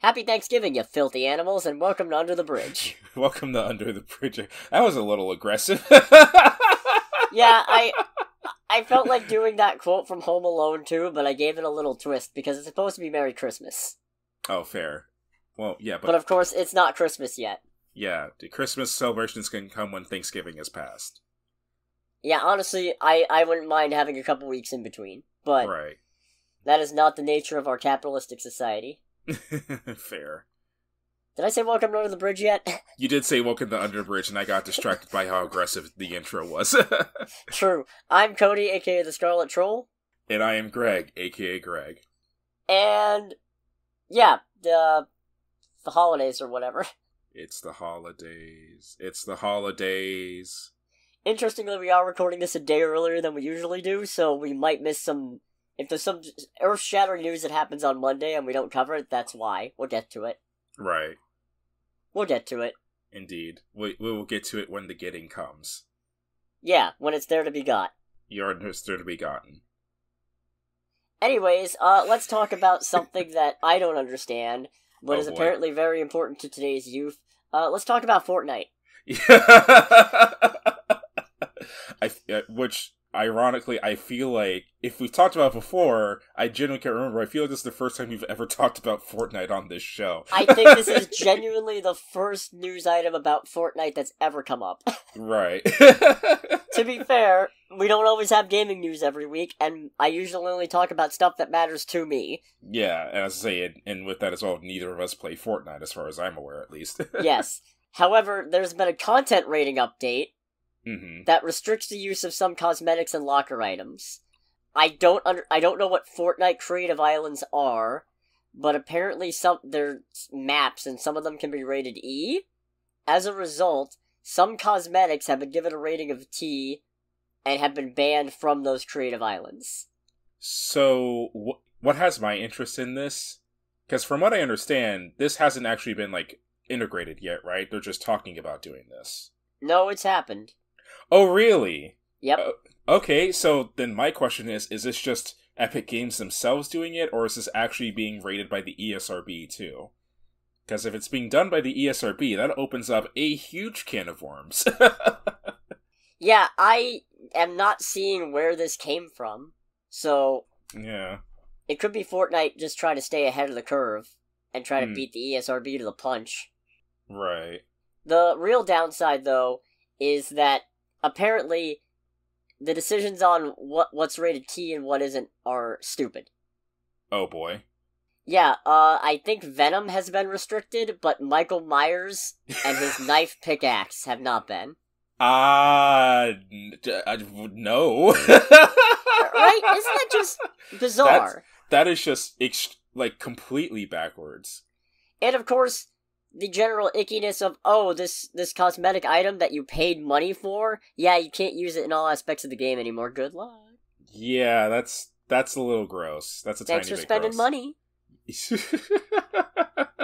Happy Thanksgiving, you filthy animals, and welcome to Under the Bridge. Welcome to Under the Bridge. That was a little aggressive. Yeah, I felt like doing that quote from Home Alone too, but I gave it a little twist because it's supposed to be Merry Christmas. Oh, fair. Well, yeah, but of course, it's not Christmas yet. Yeah, the Christmas celebrations can come when Thanksgiving is past. Yeah, honestly, I wouldn't mind having a couple weeks in between, but right. That is not the nature of our capitalistic society. Fair. Did I say welcome to Under the Bridge yet? You did say welcome to Under the Bridge, and I got distracted by how aggressive the intro was. True. I'm Cody, aka the Scarlet Troll. And I am Greg, aka Greg. And, yeah, the holidays or whatever. It's the holidays. It's the holidays. Interestingly, we are recording this a day earlier than we usually do, so we might miss some... If there's some earth-shattering news that happens on Monday and we don't cover it, that's why. We'll get to it. Right. We'll get to it. Indeed. We will get to it when the getting comes. Yeah, when it's there to be got. It's there to be gotten. Anyways, let's talk about something that I don't understand, but is apparently very important to today's youth. Let's talk about Fortnite. Which, ironically, I feel like, if we've talked about it before, I genuinely can't remember. I feel like this is the first time we've ever talked about Fortnite on this show. I think this is genuinely the first news item about Fortnite that's ever come up. Right. To be fair, we don't always have gaming news every week, and I usually only talk about stuff that matters to me. Yeah, and as I say, and with that as well, neither of us play Fortnite, as far as I'm aware, at least. Yes. However, there's been a content rating update that restricts the use of some cosmetics and locker items. I don't know what Fortnite Creative Islands are, but apparently they're maps and some of them can be rated E. As a result, some cosmetics have been given a rating of T and have been banned from those Creative Islands. So, what has my interest in this? Because from what I understand, this hasn't actually been, integrated yet, right? They're just talking about doing this. No, it's happened. Oh, really? Yep. Okay, so then my question is this just Epic Games themselves doing it, or is this actually being rated by the ESRB too? Because if it's being done by the ESRB, that opens up a huge can of worms. Yeah, I am not seeing where this came from, so... Yeah. It could be Fortnite just trying to stay ahead of the curve and try to beat the ESRB to the punch. Right. The real downside, though, is that apparently the decisions on what's rated T and what isn't are stupid. Oh boy. Yeah, I think Venom has been restricted, but Michael Myers and his knife pickaxe have not been. No. Right? Isn't that just bizarre? That is just, completely backwards. And of course, the general ickiness of, this cosmetic item that you paid money for, yeah, you can't use it in all aspects of the game anymore. Good luck. Yeah, that's a little gross. That's a tiny bit gross. Thanks for spending money.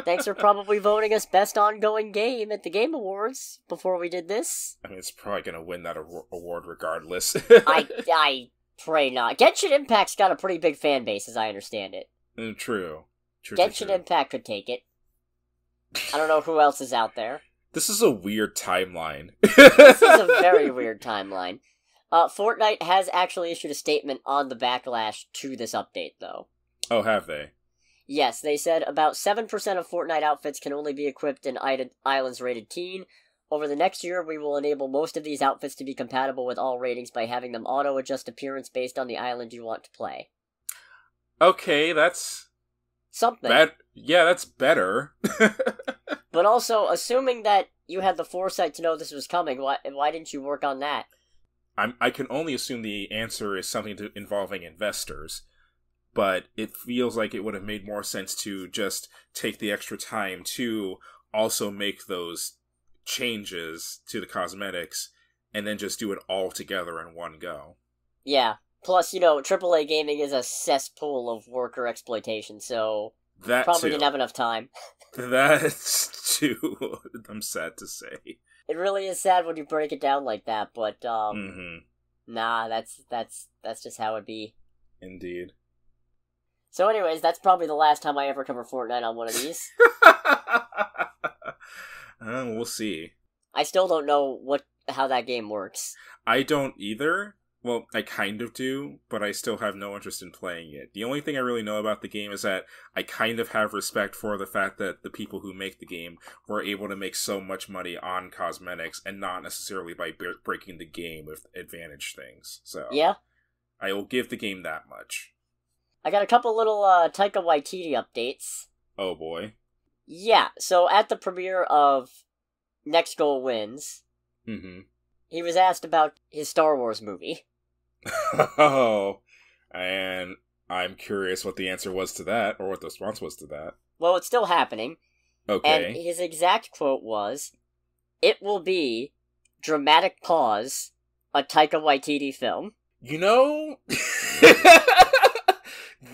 Thanks for probably voting us best ongoing game at the Game Awards before we did this. I mean, it's probably gonna win that award regardless. I pray not. Genshin Impact's got a pretty big fan base, as I understand it. True. Genshin Impact could take it. I don't know who else is out there. This is a weird timeline. This is a very weird timeline. Fortnite has actually issued a statement on the backlash to this update, though. Oh, have they? Yes, they said about 7% of Fortnite outfits can only be equipped in islands rated teen. Over the next year, we will enable most of these outfits to be compatible with all ratings by having them auto-adjust appearance based on the island you want to play. Okay, that's... something. Yeah, that's better. But also, assuming that you had the foresight to know this was coming, why didn't you work on that? I can only assume the answer is something involving investors. But it feels like it would have made more sense to just take the extra time to also make those changes to the cosmetics and then just do it all together in one go. Yeah. Plus, AAA gaming is a cesspool of worker exploitation, so that probably too. Didn't have enough time. That's too, I'm sad to say. It really is sad when you break it down like that, but nah, that's just how it be. Indeed. So anyways, that's probably the last time I ever cover Fortnite on one of these. We'll see. I still don't know how that game works. I don't either. Well, I kind of do, but I still have no interest in playing it. The only thing I really know about the game is that I kind of have respect for the fact that the people who make the game were able to make so much money on cosmetics and not necessarily by breaking the game with advantage things. So yeah, I will give the game that much. I got a couple little Taika Waititi updates. Oh boy. Yeah, so at the premiere of Next Goal Wins, he was asked about his Star Wars movie. Oh, and I'm curious what the answer was to that, or what the response was to that. Well, it's still happening. Okay. And his exact quote was, "It will be, dramatic pause, a Taika Waititi film." You know...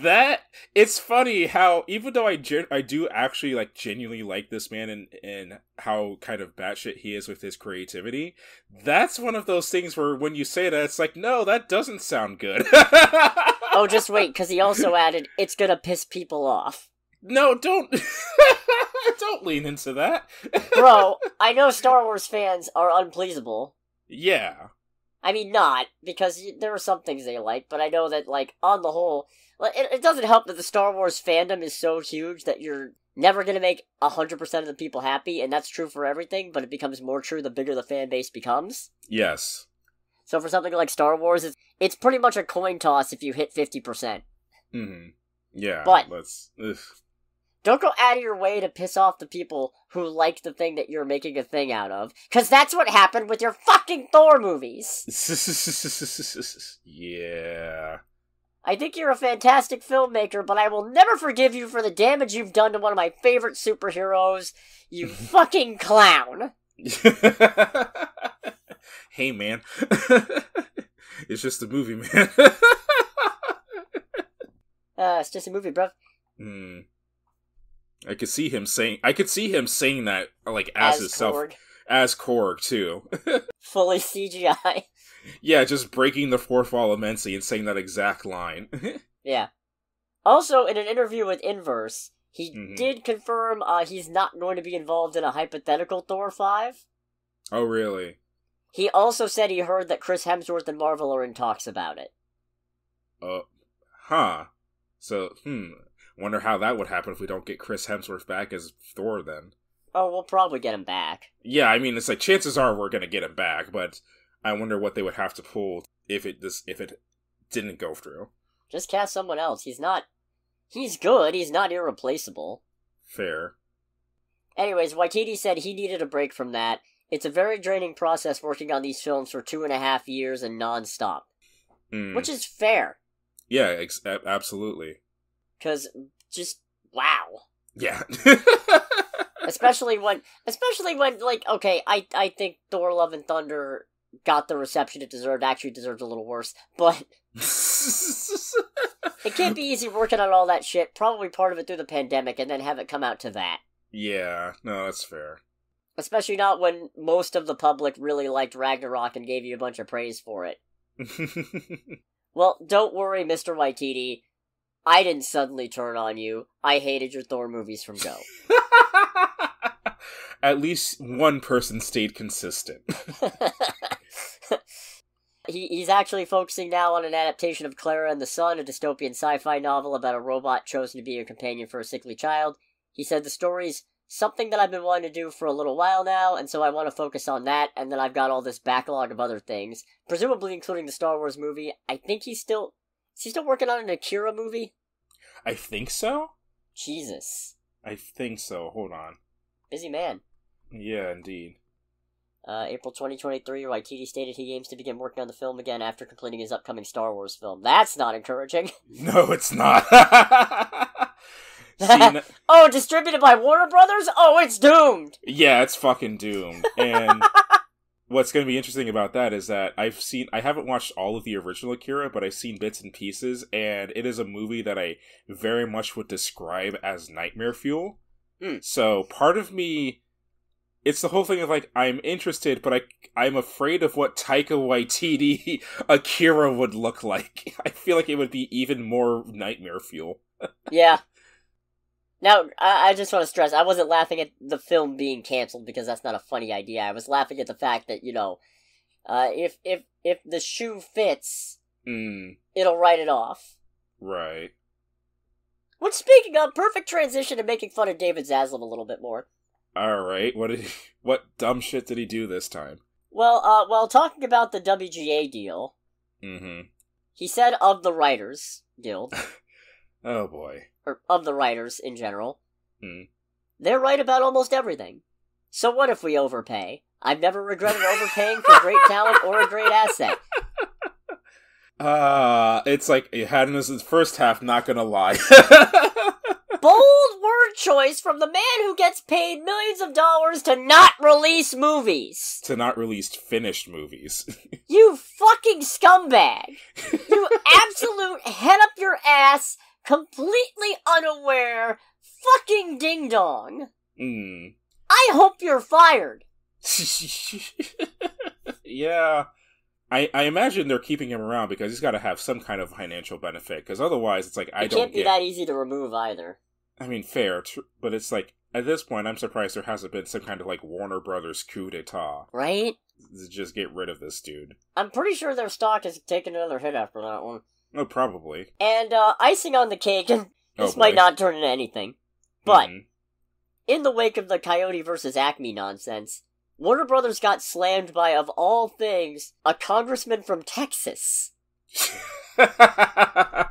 That, it's funny how, even though I do actually, like, genuinely like this man and how kind of batshit he is with his creativity, that's one of those things where when you say that, it's like, no, that doesn't sound good. Oh, just wait, because he also added, "It's gonna piss people off." No, don't... don't lean into that. Bro, I know Star Wars fans are unpleasable. Yeah. I mean, not, because there are some things they like, but I know that, like, on the whole... It doesn't help that the Star Wars fandom is so huge that you're never going to make 100% of the people happy, and that's true for everything, but it becomes more true the bigger the fan base becomes. Yes. So for something like Star Wars, it's pretty much a coin toss if you hit 50%. Yeah, but ugh. Don't go out of your way to piss off the people who like the thing that you're making a thing out of, because that's what happened with your fucking Thor movies! Yeah... I think you're a fantastic filmmaker, but I will never forgive you for the damage you've done to one of my favorite superheroes, you fucking clown! Hey, man. It's just a movie, man. It's just a movie, bruv. I could see him saying that, like, as himself. Korg. As Korg, too. Fully CGI. Yeah, just breaking the fourth wall immensely and saying that exact line. Yeah. Also, in an interview with Inverse, he did confirm he's not going to be involved in a hypothetical Thor 5. Oh, really? He also said he heard that Chris Hemsworth and Marvel are in talks about it. Huh. So, wonder how that would happen if we don't get Chris Hemsworth back as Thor, then. Oh, we'll probably get him back. Yeah, I mean, it's like, chances are we're gonna get him back, but I wonder what they would have to pull if it didn't go through. Just cast someone else. He's good, he's not irreplaceable. Fair. Anyways, Waititi said he needed a break from that. It's a very draining process working on these films for 2.5 years and non-stop. Which is fair. Yeah, absolutely. Because, just, wow. Yeah. Especially when, like, okay, I think Thor Love and Thunder got the reception it deserved, actually deserved a little worse, but it can't be easy working on all that shit, probably part of it through the pandemic, and then have it come out to that. Yeah, no, that's fair. Especially not when most of the public really liked Ragnarok and gave you a bunch of praise for it. Well, don't worry, Mr. Waititi. I didn't suddenly turn on you. I hated your Thor movies from go. At least one person stayed consistent. He's actually focusing now on an adaptation of Clara and the Sun, a dystopian sci-fi novel about a robot chosen to be a companion for a sickly child. He said the story's something that I've been wanting to do for a little while now, and so I want to focus on that, and then I've got all this backlog of other things, presumably including the Star Wars movie. I think is he still working on an Akira movie? I think so? Jesus. I think so, hold on. Busy man. Yeah, indeed. April 2023, Waititi stated he aims to begin working on the film again after completing his upcoming Star Wars film. That's not encouraging. No, it's not. Oh, distributed by Warner Brothers? Oh, it's doomed! Yeah, it's fucking doomed. And what's going to be interesting about that is that I haven't watched all of the original Akira, but I've seen bits and pieces, and it is a movie that I very much would describe as nightmare fuel. So part of me, it's the whole thing of like, I'm interested, but I'm afraid of what Taika Waititi Akira would look like. I feel like it would be even more nightmare fuel. Yeah. Now, I just want to stress, I wasn't laughing at the film being canceled because that's not a funny idea. I was laughing at the fact that, if the shoe fits, it'll write it off. Right. Which, speaking of, perfect transition to making fun of David Zaslav a little bit more. Alright, what dumb shit did he do this time? Well, while talking about the WGA deal, he said of the Writers Guild, oh boy. or of the writers in general, they're right about almost everything. So what if we overpay? I've never regretted overpaying for great talent or a great asset. It's like, it had in his first half, not gonna lie. Bold word choice from the man who gets paid millions of dollars to not release movies. To not release finished movies. You fucking scumbag. You absolute head up your ass, completely unaware, fucking ding-dong. I hope you're fired. Yeah. I imagine they're keeping him around because he's got to have some kind of financial benefit, because otherwise it's like, it can't be that easy to remove either. I mean, fair, but it's like, at this point, I'm surprised there hasn't been some kind of, like, Warner Brothers coup d'etat. Right? Just get rid of this dude. I'm pretty sure their stock has taken another hit after that one. Oh, probably. And, icing on the cake, and this might not turn into anything, but, in the wake of the Coyote versus Acme nonsense, Warner Brothers got slammed by, of all things, a congressman from Texas.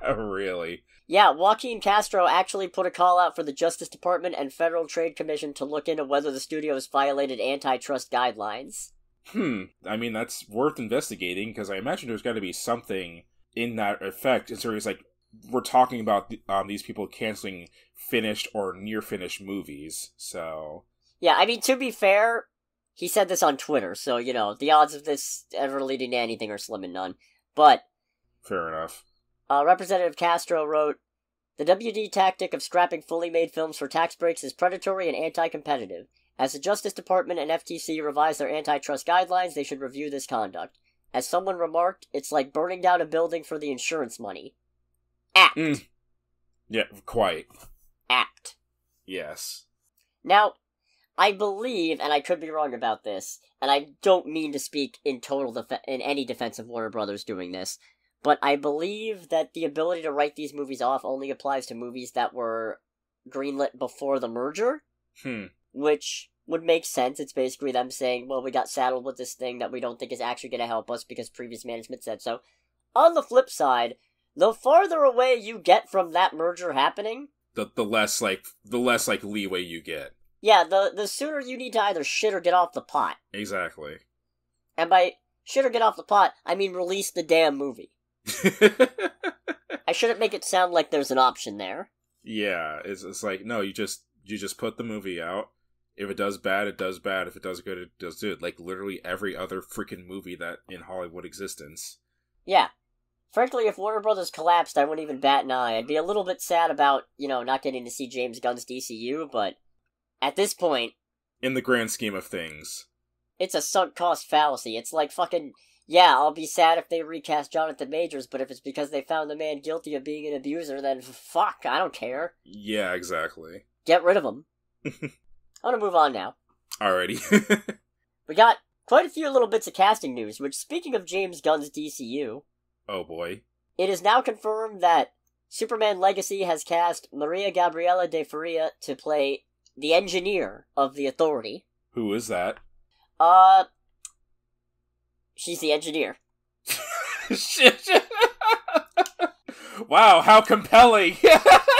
Really? Yeah, Joaquin Castro actually put a call out for the Justice Department and Federal Trade Commission to look into whether the studios violated antitrust guidelines. I mean, that's worth investigating, because I imagine there's got to be something in that effect. And so it's like, we're talking about these people canceling finished or near-finished movies, so... Yeah, I mean, to be fair, he said this on Twitter, so, the odds of this ever leading to anything are slim and none. But... Fair enough. Representative Castro wrote, "The WD tactic of scrapping fully made films for tax breaks is predatory and anti-competitive. As the Justice Department and FTC revise their antitrust guidelines, they should review this conduct. As someone remarked, it's like burning down a building for the insurance money. Apt." Yeah, quite. Apt. Yes. Now, I believe, and I could be wrong about this, and I don't mean to speak in in any defense of Warner Brothers doing this, but I believe that the ability to write these movies off only applies to movies that were greenlit before the merger. Which would make sense. It's basically them saying, well, we got saddled with this thing that we don't think is actually going to help us because previous management said so. On the flip side, the farther away you get from that merger happening... The less leeway you get. Yeah, the sooner you need to either shit or get off the pot. Exactly. And by shit or get off the pot, I mean release the damn movie. I shouldn't make it sound like there's an option there. Yeah, it's like, no, you just put the movie out. If it does bad, it does bad. If it does good, it does good. Like literally every other freaking movie that in Hollywood existence. Yeah. Frankly, if Warner Brothers collapsed, I wouldn't even bat an eye. I'd be a little bit sad about, not getting to see James Gunn's DCU, but at this point... In the grand scheme of things. It's a sunk cost fallacy. It's like fucking... Yeah, I'll be sad if they recast Jonathan Majors, but if it's because they found the man guilty of being an abuser, then fuck, I don't care. Yeah, exactly. Get rid of him. I want to move on now. Alrighty. We got quite a few little bits of casting news, which, speaking of James Gunn's DCU... Oh boy. It is now confirmed that Superman Legacy has cast Maria Gabriela de Faria to play the engineer of the Authority. Who is that? She's the engineer. Wow, how compelling!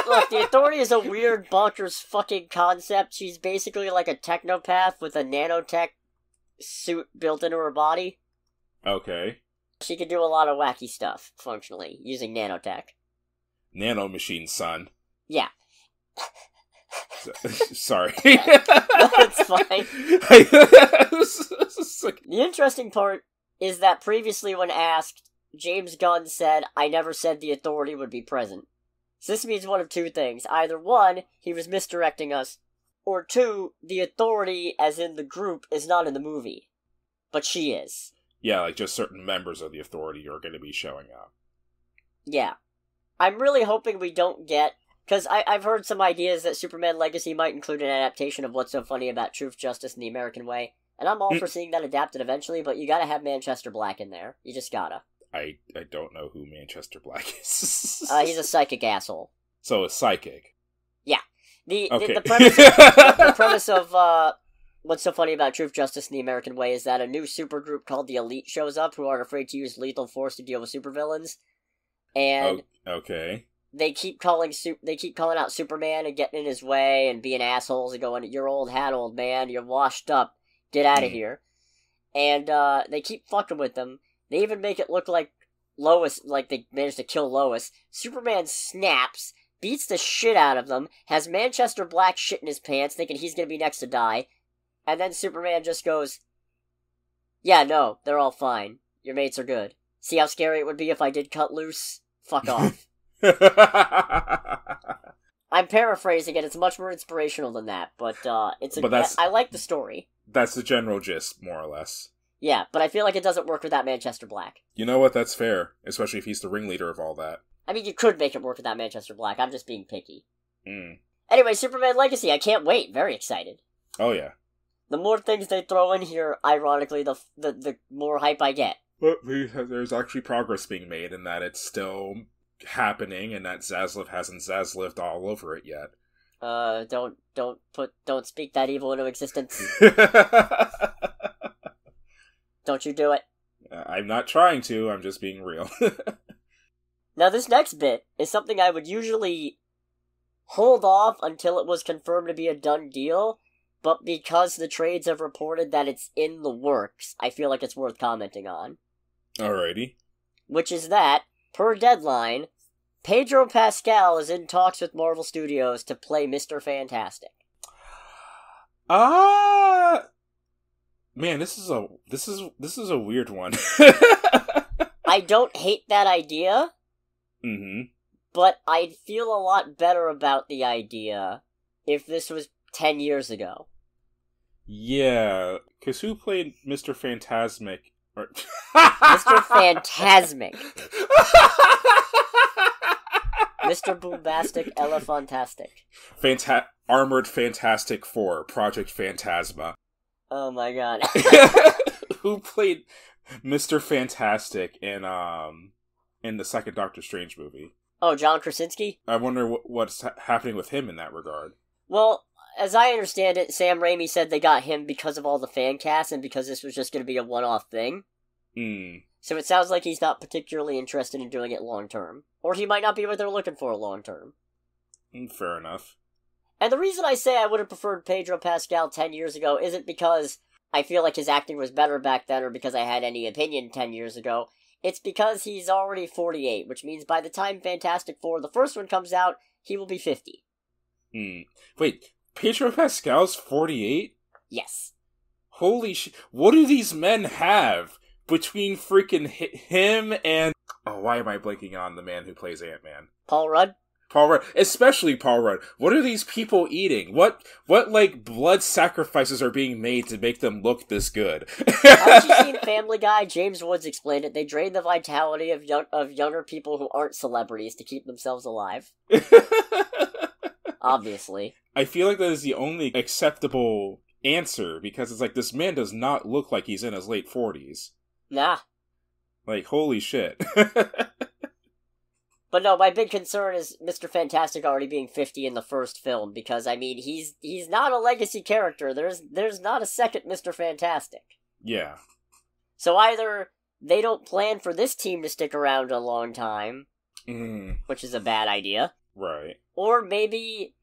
Look, the Authority is a weird, bonkers fucking concept. She's basically like a technopath with a nanotech suit built into her body. Okay. She can do a lot of wacky stuff, functionally, using nanotech. Nanomachine, son. Yeah. Sorry. No, it's fine. The interesting part is that previously when asked, James Gunn said, "I never said the Authority would be present." So this means one of two things. Either one, he was misdirecting us, or two, the Authority, as in the group, is not in the movie. But she is. Yeah, like just certain members of the Authority are going to be showing up. Yeah. I'm really hoping we don't get Because I've heard some ideas that Superman Legacy might include an adaptation of What's So Funny About Truth, Justice, and the American Way. And I'm all for seeing that adapted eventually, but you gotta have Manchester Black in there. You just gotta. I don't know who Manchester Black is. He's a psychic asshole. So a psychic. Yeah. The premise of What's So Funny About Truth, Justice, and the American Way is that a new supergroup called the Elite shows up who aren't afraid to use lethal force to deal with supervillains. And okay. They keep calling out Superman and getting in his way and being assholes and going, "You're old hat, old man. You're washed up. Get out of here." And they keep fucking with them. They even make it look like Lois, like they managed to kill Lois. Superman snaps, beats the shit out of them, has Manchester Black shit in his pants, thinking he's gonna be next to die. And then Superman just goes, "Yeah, no, they're all fine. Your mates are good. See how scary it would be if I did cut loose? Fuck off." I'm paraphrasing it. It's much more inspirational than that, but I like the story. That's the general gist, more or less. Yeah, but I feel like it doesn't work without Manchester Black. You know what? That's fair, especially if he's the ringleader of all that. I mean, you could make it work without Manchester Black. I'm just being picky. Anyway, Superman Legacy. I can't wait. Very excited. Oh yeah. The more things they throw in here, ironically, the more hype I get. But there's actually progress being made in that it's still happening, and that Zaslav hasn't Zaslaved all over it yet. Don't speak that evil into existence. Don't you do it. I'm not trying to, I'm just being real. Now, this next bit is something I would usually hold off until it was confirmed to be a done deal, but because the trades have reported that it's in the works, I feel like it's worth commenting on. Alrighty. Which is that, per Deadline, Pedro Pascal is in talks with Marvel Studios to play Mr. Fantastic. Man, this is a weird one. I don't hate that idea. But I'd feel a lot better about the idea if this was 10 years ago. Yeah, because who played Mr. Fantasmic? Mr. Fantasmic. Mr. Boombastic Elefantastic. Armored Fantastic Four, Project Phantasma. Oh my god. Who played Mr. Fantastic in the second Doctor Strange movie? Oh, John Krasinski? I wonder what's happening with him in that regard. Well, as I understand it, Sam Raimi said they got him because of all the fan cast and because this was just going to be a one-off thing. So it sounds like he's not particularly interested in doing it long-term. Or he might not be what they're looking for long-term. Fair enough. And the reason I say I would have preferred Pedro Pascal 10 years ago isn't because I feel like his acting was better back then or because I had any opinion 10 years ago. It's because he's already 48, which means by the time Fantastic Four, the first one, comes out, he will be 50. Wait, Pedro Pascal's 48? Yes. Holy shit. What do these men have between freaking him and... Oh, why am I blanking on the man who plays Ant-Man? Paul Rudd? Paul Rudd. Especially Paul Rudd. What are these people eating? What blood sacrifices are being made to make them look this good? Haven't you seen Family Guy? James Woods explained it. They drain the vitality of younger people who aren't celebrities to keep themselves alive. Obviously. I feel like that is the only acceptable answer, because it's like, this man does not look like he's in his late 40s. Nah. Like, holy shit. But no, my big concern is Mr. Fantastic already being 50 in the first film, because, I mean, he's not a legacy character. There's not a second Mr. Fantastic. Yeah. So either they don't plan for this team to stick around a long time, which is a bad idea. Right. Or maybe...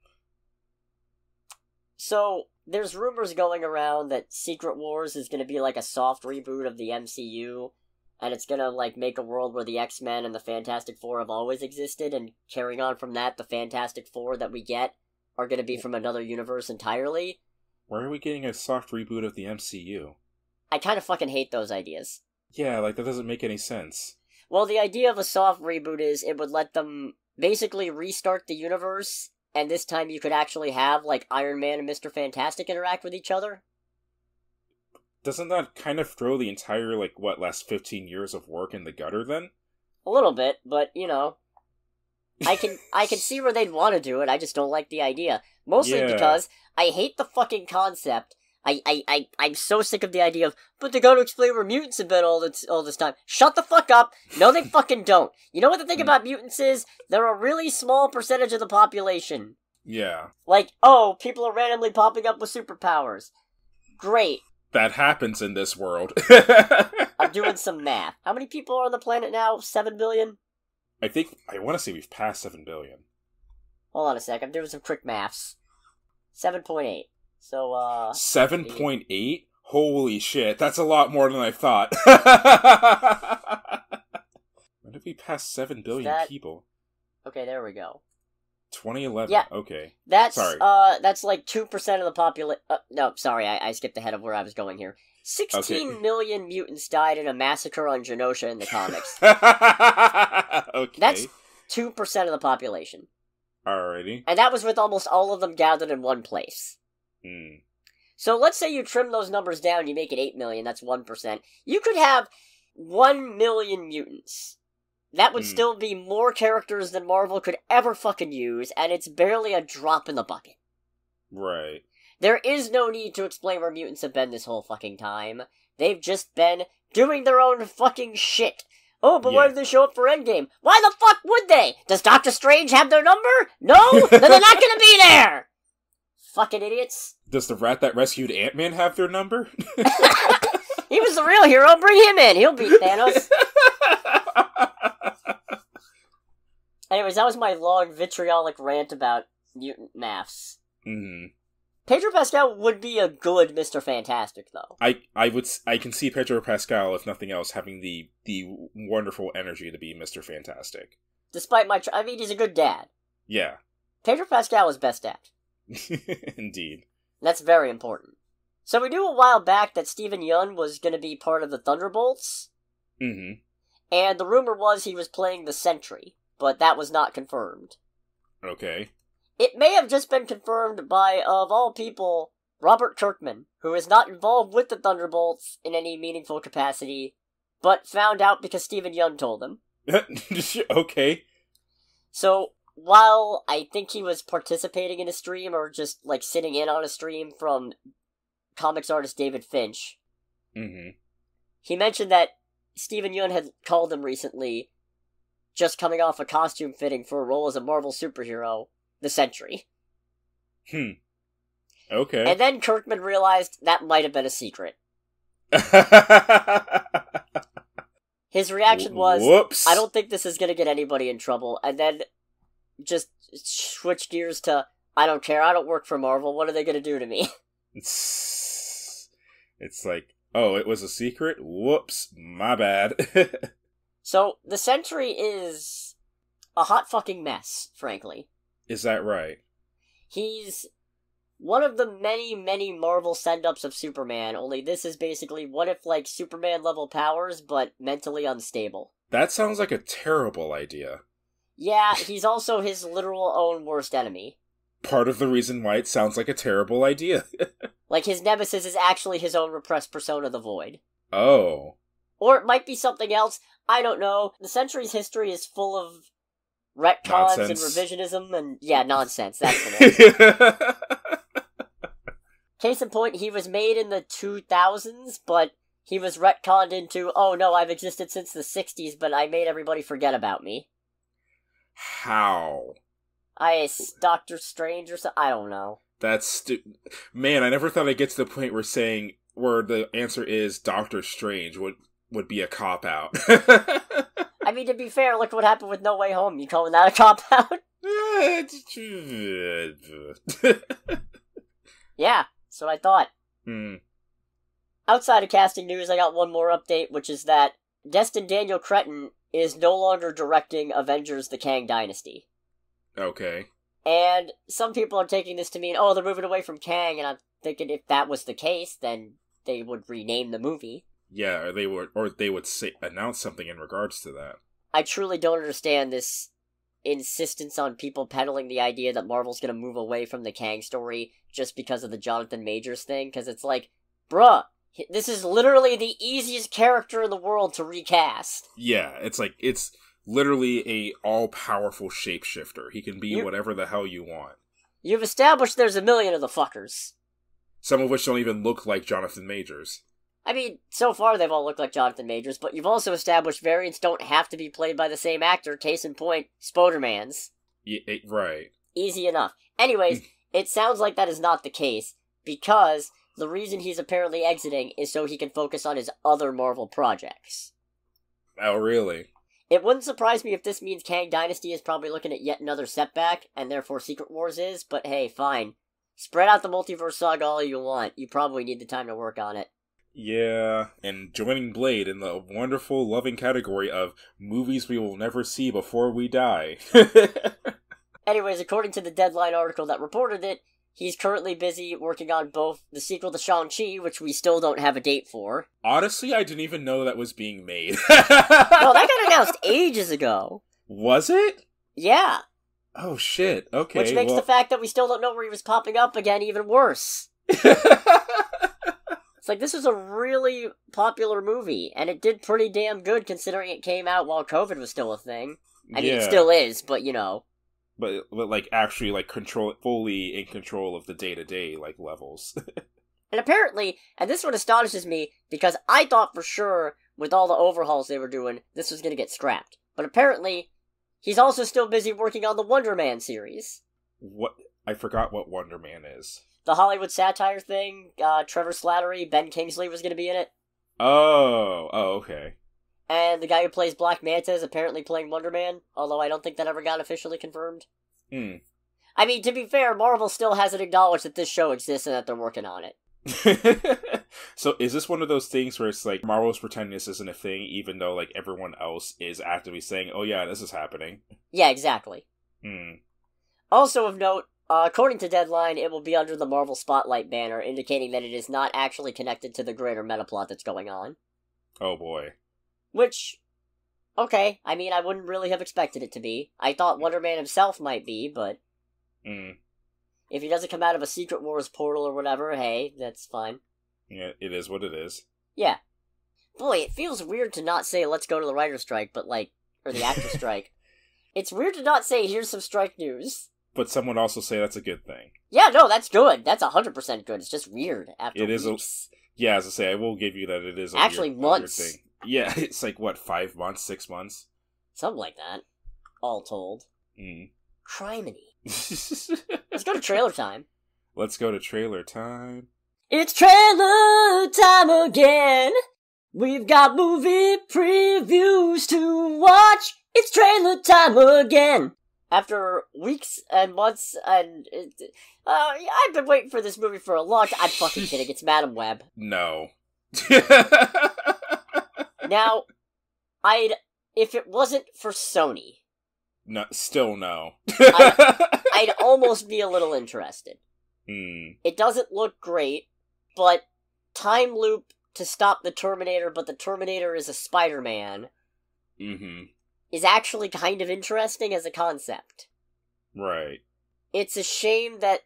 So, there's rumors going around that Secret Wars is going to be like a soft reboot of the MCU, and it's going to like make a world where the X-Men and the Fantastic Four have always existed, and carrying on from that, the Fantastic Four that we get are going to be from another universe entirely. Why are we getting a soft reboot of the MCU? I kind of fucking hate those ideas. Yeah, like, that doesn't make any sense. Well, the idea of a soft reboot is it would let them basically restart the universe, and this time you could actually have, like, Iron Man and Mr. Fantastic interact with each other. Doesn't that kind of throw the entire, last 15 years of work in the gutter, then? A little bit, but, you know. I can see where they'd want to do it, I just don't like the idea. Mostly because I hate the fucking concept. I'm so sick of the idea of, but they gotta explain where mutants have been all this time. Shut the fuck up! No, they fucking don't. You know what the thing about mutants is? They're a really small percentage of the population. Yeah. Like, oh, people are randomly popping up with superpowers. Great. That happens in this world. I'm doing some math. How many people are on the planet now? 7 billion? I want to say we've passed 7 billion. Hold on a sec, I'm doing some quick maths. 7.8. So, 7.8? Holy shit, that's a lot more than I thought. When did we pass 7 billion people? Okay, there we go. 2011, yeah. Okay. That's like 2% of the population. No, sorry, I skipped ahead of where I was going here. 16 million mutants died in a massacre on Genosha in the comics. Okay. That's 2% of the population. Alrighty. And that was with almost all of them gathered in one place. So let's say you trim those numbers down, you make it 8 million, that's 1%. You could have 1 million mutants. That would still be more characters than Marvel could ever fucking use, and it's barely a drop in the bucket. Right. There is no need to explain where mutants have been this whole fucking time. They've just been doing their own fucking shit. Oh, but why did they show up for Endgame? Why the fuck would they? Does Doctor Strange have their number? No? Then they're not gonna be there! Fucking idiots. Does the rat that rescued Ant-Man have their number? He was the real hero, bring him in, he'll beat Thanos. Anyways, that was my long vitriolic rant about mutant maths. Pedro Pascal would be a good Mr. Fantastic, though. I can see Pedro Pascal, if nothing else, having the wonderful energy to be Mr. Fantastic. Despite I mean, he's a good dad. Yeah. Pedro Pascal is best dad. Indeed. That's very important. So we knew a while back that Steven Yeun was going to be part of the Thunderbolts. And the rumor was he was playing the Sentry, but that was not confirmed. Okay. It may have just been confirmed by, of all people, Robert Kirkman, who is not involved with the Thunderbolts in any meaningful capacity, but found out because Steven Yeun told him. Okay. So, while I think he was participating in a stream, or just, like, sitting in on a stream from comics artist David Finch, he mentioned that Steven Yeun had called him recently, just coming off a costume fitting for a role as a Marvel superhero, the Sentry. Okay. And then Kirkman realized that might have been a secret. His reaction was, whoops. I don't think this is going to get anybody in trouble, and then just switch gears to, I don't care, I don't work for Marvel, what are they going to do to me? It's like, oh, it was a secret? Whoops, my bad. So, the Sentry is a hot fucking mess, frankly. Is that right? He's one of the many, many Marvel send-ups of Superman, only this is basically what if, like, Superman-level powers, but mentally unstable. That sounds like a terrible idea. Yeah, he's also his literal own worst enemy. Part of the reason why it sounds like a terrible idea. Like, his nemesis is actually his own repressed persona, the Void. Oh. Or it might be something else, I don't know. The Sentry's history is full of retcons and revisionism, and yeah, nonsense, that's the one. Case in point, he was made in the 2000s, but he was retconned into, oh no, I've existed since the 60s, but I made everybody forget about me. How? Doctor Strange or something? I don't know. That's man, I never thought I'd get to the point where the answer is Doctor Strange would be a cop-out. I mean, to be fair, look what happened with No Way Home. You calling that a cop-out? Yeah, that's what I thought. Outside of casting news, I got one more update, which is that Destin Daniel Cretton is no longer directing Avengers: The Kang Dynasty. Okay. And some people are taking this to mean, oh, they're moving away from Kang, and I'm thinking if that was the case, then they would rename the movie. Yeah, or they would announce something in regards to that. I truly don't understand this insistence on people peddling the idea that Marvel's gonna move away from the Kang story just because of the Jonathan Majors thing, because it's like, bruh, this is literally the easiest character in the world to recast. Yeah, it's like, it's literally a all-powerful shapeshifter. He can be whatever the hell you want. You've established there's a million of the fuckers. Some of which don't even look like Jonathan Majors. I mean, so far they've all looked like Jonathan Majors, but you've also established variants don't have to be played by the same actor. Case in point, Spodermans. Yeah, right. Easy enough. Anyways, it sounds like that is not the case, because the reason he's apparently exiting is so he can focus on his other Marvel projects. Oh, really? It wouldn't surprise me if this means Kang Dynasty is probably looking at yet another setback, and therefore Secret Wars is, but hey, fine. Spread out the multiverse saga all you want. You probably need the time to work on it. Yeah, and joining Blade in the wonderful, loving category of movies we will never see before we die. Anyways, according to the Deadline article that reported it, he's currently busy working on both the sequel to Shang-Chi, which we still don't have a date for. Honestly, I didn't even know that was being made. No, that got announced ages ago. Was it? Yeah. Oh, shit. Okay, which makes the fact that we still don't know where he was popping up again even worse. It's like, this was a really popular movie, and it did pretty damn good considering it came out while COVID was still a thing. I mean, it still is, but you know. But like, actually, like, fully in control of the day-to-day, like, levels. And apparently, and this one astonishes me, because I thought for sure, with all the overhauls they were doing, this was gonna get scrapped. But apparently, he's also still busy working on the Wonder Man series. What? I forgot what Wonder Man is. The Hollywood satire thing, Trevor Slattery, Ben Kingsley was going to be in it. Oh, okay. And the guy who plays Black Manta is apparently playing Wonder Man, although I don't think that ever got officially confirmed. I mean, to be fair, Marvel still hasn't acknowledged that this show exists and that they're working on it. So is this one of those things where it's like Marvel's pretending this isn't a thing, even though like everyone else is actively saying, oh yeah, this is happening? Yeah, exactly. Also of note, according to Deadline, it will be under the Marvel Spotlight banner, indicating that it is not actually connected to the greater metaplot that's going on. Oh boy. Which, okay, I mean, I wouldn't really have expected it to be. I thought Wonder Man himself might be, but if he doesn't come out of a Secret Wars portal or whatever, hey, that's fine. Yeah, it is what it is. Yeah. Boy, it feels weird to not say, let's go to the writer's strike, but like, or the actor's strike. It's weird to not say, here's some strike news. But some would also say that's a good thing. Yeah, no, that's good. That's 100% good. It's just weird after it weeks. Yeah, as I say, I will give you that it is actually months. Weird thing. Yeah, it's like, what, 5 months, 6 months? Something like that. All told. Criminy. Let's go to trailer time. Let's go to trailer time. It's trailer time again. We've got movie previews to watch. It's trailer time again. After weeks and months and... I've been waiting for this movie for a long time. I'm fucking kidding. It's Madam Web. No. Now, if it wasn't for Sony... No, still no. I'd almost be a little interested. It doesn't look great, but time loop to stop the Terminator, but the Terminator is a Spider-Man, is actually kind of interesting as a concept. Right. It's a shame that,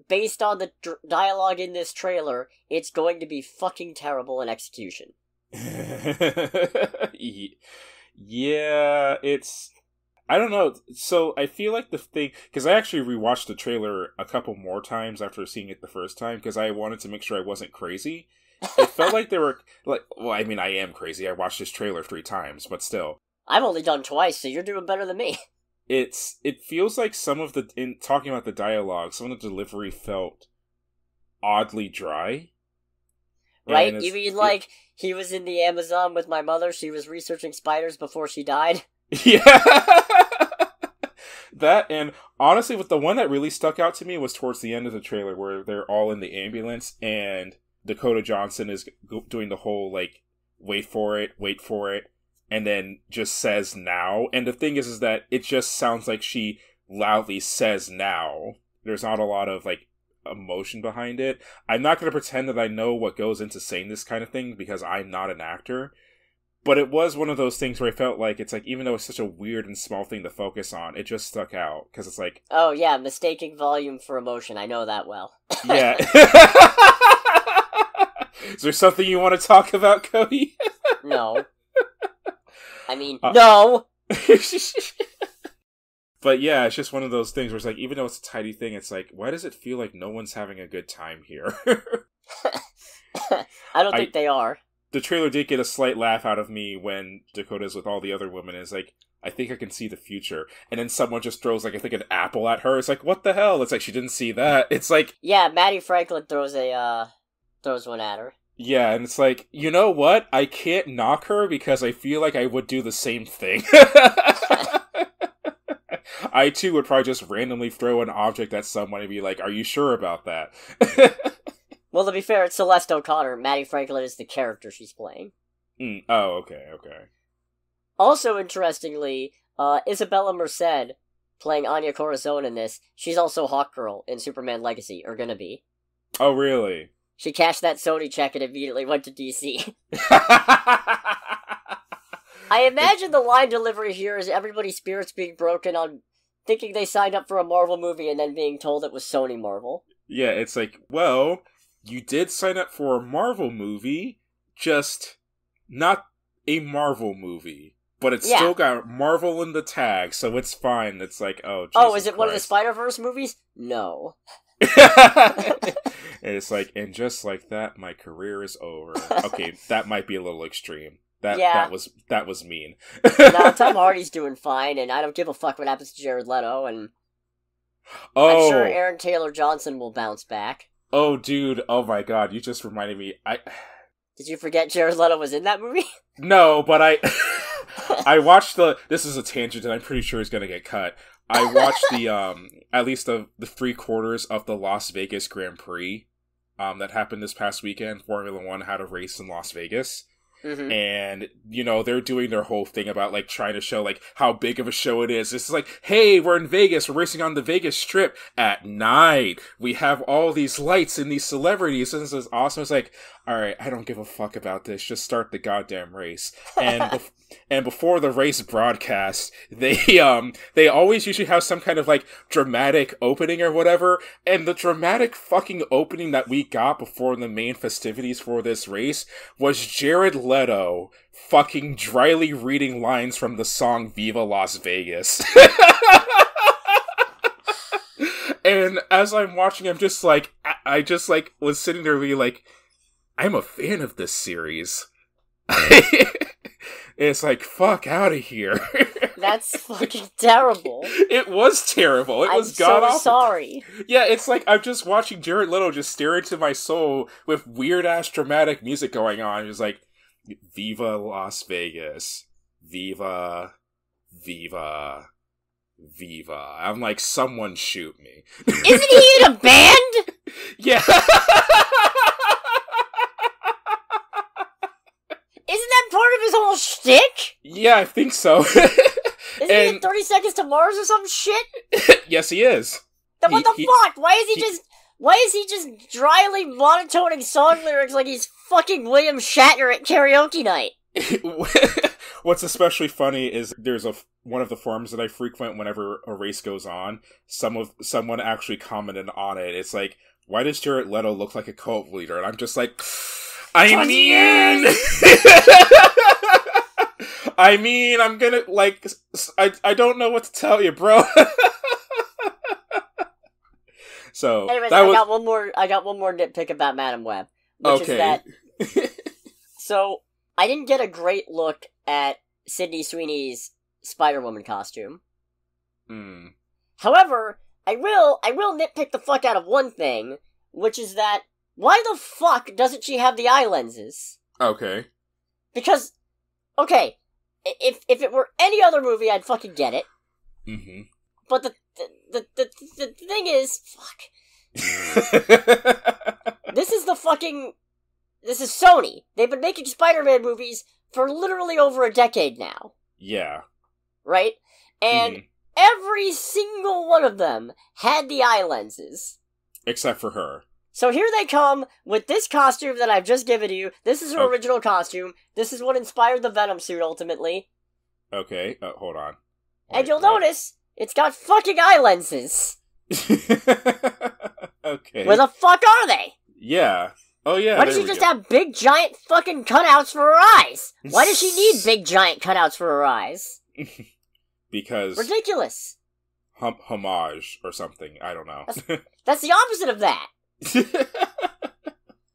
based on the dialogue in this trailer, it's going to be fucking terrible in execution. Yeah, it's... I don't know. So I feel like the thing... Because I actually rewatched the trailer a couple more times after seeing it the first time, because I wanted to make sure I wasn't crazy. It felt like they were... like. Well, I mean, I am crazy. I watched this trailer 3 times, but still. I've only done twice, so you're doing better than me. It feels like some of the... In talking about the dialogue, some of the delivery felt oddly dry. Right? You mean like, he was in the Amazon with my mother, she was researching spiders before she died? Yeah! That, and honestly, with the one that really stuck out to me was towards the end of the trailer, where they're all in the ambulance, and Dakota Johnson is doing the whole, like, wait for it, and then just says now. And the thing is that it just sounds like she loudly says now. There's not a lot of, like, emotion behind it. I'm not going to pretend that I know what goes into saying this kind of thing, because I'm not an actor. But it was one of those things where I felt like, it's like, even though it's such a weird and small thing to focus on, it just stuck out. Because it's like... Oh, yeah, mistaking volume for emotion. I know that well. Yeah. Is there something you want to talk about, Cody? No. I mean, no! But yeah, it's just one of those things where it's like, even though it's a tiny thing, it's like, why does it feel like no one's having a good time here? I don't think they are. The trailer did get a slight laugh out of me when Dakota's with all the other women. It's like, I think I can see the future. And then someone just throws, like, I think an apple at her. It's like, what the hell? It's like, she didn't see that. It's like... Yeah, Maddie Franklin throws one at her. Yeah, and it's like, you know what? I can't knock her because I feel like I would do the same thing. I, too, would probably just randomly throw an object at someone and be like, are you sure about that? Well, to be fair, it's Celeste O'Connor. Maddie Franklin is the character she's playing. Oh, okay. Also, interestingly, Isabella Merced, playing Anya Corazon in this, she's also Hawkgirl in Superman Legacy, or gonna be. Oh, really? She cashed that Sony check and immediately went to DC. I imagine the line delivery here is everybody's spirits being broken on thinking they signed up for a Marvel movie and then being told it was Sony Marvel. Yeah, it's like, well, you did sign up for a Marvel movie, just not a Marvel movie. But it's still got Marvel in the tag, so it's fine. It's like, oh, Jesus oh, is it Christ. one of the Spider-Verse movies? No. And it's like, and just like that, my career is over. Okay, that might be a little extreme. That was mean. No, Tom Hardy's doing fine, and I don't give a fuck what happens to Jared Leto, and I'm sure Aaron Taylor Johnson will bounce back. Oh, dude, oh my god, you just reminded me. Did you forget Jared Leto was in that movie? No, but I watched this is a tangent, and I'm pretty sure it's gonna get cut. I watched at least the 3/4 of the Las Vegas Grand Prix, that happened this past weekend. Formula One had a race in Las Vegas. Mm-hmm. And, you know, they're doing their whole thing about, like, trying to show, like, how big of a show it is. It's like, hey, we're in Vegas. We're racing on the Vegas Strip at night. We have all these lights and these celebrities. And this is awesome. It's like, all right, I don't give a fuck about this. Just start the goddamn race. And before the race broadcast, they always usually have some kind of, like, dramatic opening or whatever. And the dramatic fucking opening that we got before the main festivities for this race was Jared Leto fucking dryly reading lines from the song Viva Las Vegas. And as I'm watching, I'm just like, I just like was sitting there being like, I'm a fan of this series. It's like, fuck out of here. That's fucking terrible. It was terrible. It was god awful. I'm so sorry. Yeah, it's like I'm just watching Jared Leto just stare into my soul with weird-ass dramatic music going on. It's like, Viva Las Vegas. Viva. Viva. Viva. I'm like, someone shoot me. Isn't he in a band? Yeah. Isn't that part of his whole shtick? Yeah, I think so. Isn't he in 30 Seconds to Mars or some shit? Yes, he is. Then what the fuck? Why is he just dryly monotoning song lyrics like he's fucking William Shatner at karaoke night? What's especially funny is there's one of the forums that I frequent whenever a race goes on. Someone actually commented on it. It's like, why does Jared Leto look like a cult leader? And I'm just like, I mean, I'm gonna, like, I don't know what to tell you, bro. So, anyways, I got one more nitpick about Madam Web. Which is that, so, I didn't get a great look at Sydney Sweeney's Spider-Woman costume. However, I will nitpick the fuck out of one thing, which is that, why the fuck doesn't she have the eye lenses? Okay. Because, okay, if it were any other movie, I'd fucking get it. Mm-hmm. But the thing is, fuck. This is Sony. They've been making Spider-Man movies for literally over a decade now. Yeah. Right? And every single one of them had the eye lenses. Except for her. So here they come with this costume that I've just given you. This is her original costume. This is what inspired the Venom suit, ultimately. Okay, hold on. And you'll notice, it's got fucking eye lenses. Okay. Where the fuck are they? Yeah. Oh yeah. Why does she just have big giant fucking cutouts for her eyes? Why does she need big giant cutouts for her eyes? Because... Ridiculous! Homage or something. I don't know. That's the opposite of that!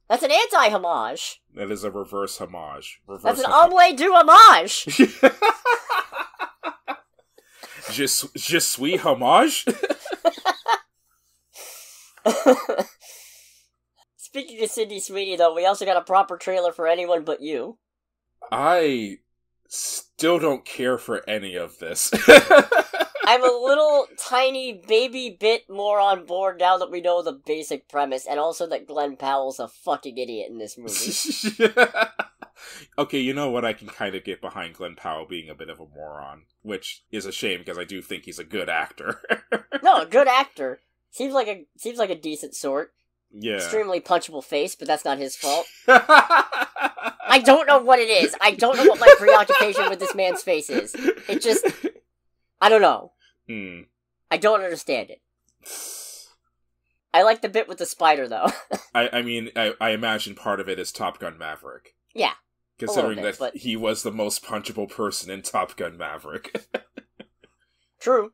That's an anti-homage. That is a reverse homage. That's an omelette du homage! Je suis homage? Speaking of Sydney Sweeney, though, we also got a proper trailer for Anyone But You. I still don't care for any of this. I'm a little tiny baby bit more on board now that we know the basic premise, and also that Glenn Powell's a fucking idiot in this movie. Okay, you know what? I can kind of get behind Glenn Powell being a bit of a moron, which is a shame because I do think he's a good actor. No, a good actor. Seems like a decent sort. Yeah. Extremely punchable face, but that's not his fault. I don't know what it is. I don't know what my preoccupation with this man's face is. It just... I don't know. I don't understand it. I like the bit with the spider, though. I mean, I imagine part of it is Top Gun Maverick. Yeah. Considering bit, that he was the most punchable person in Top Gun Maverick. True.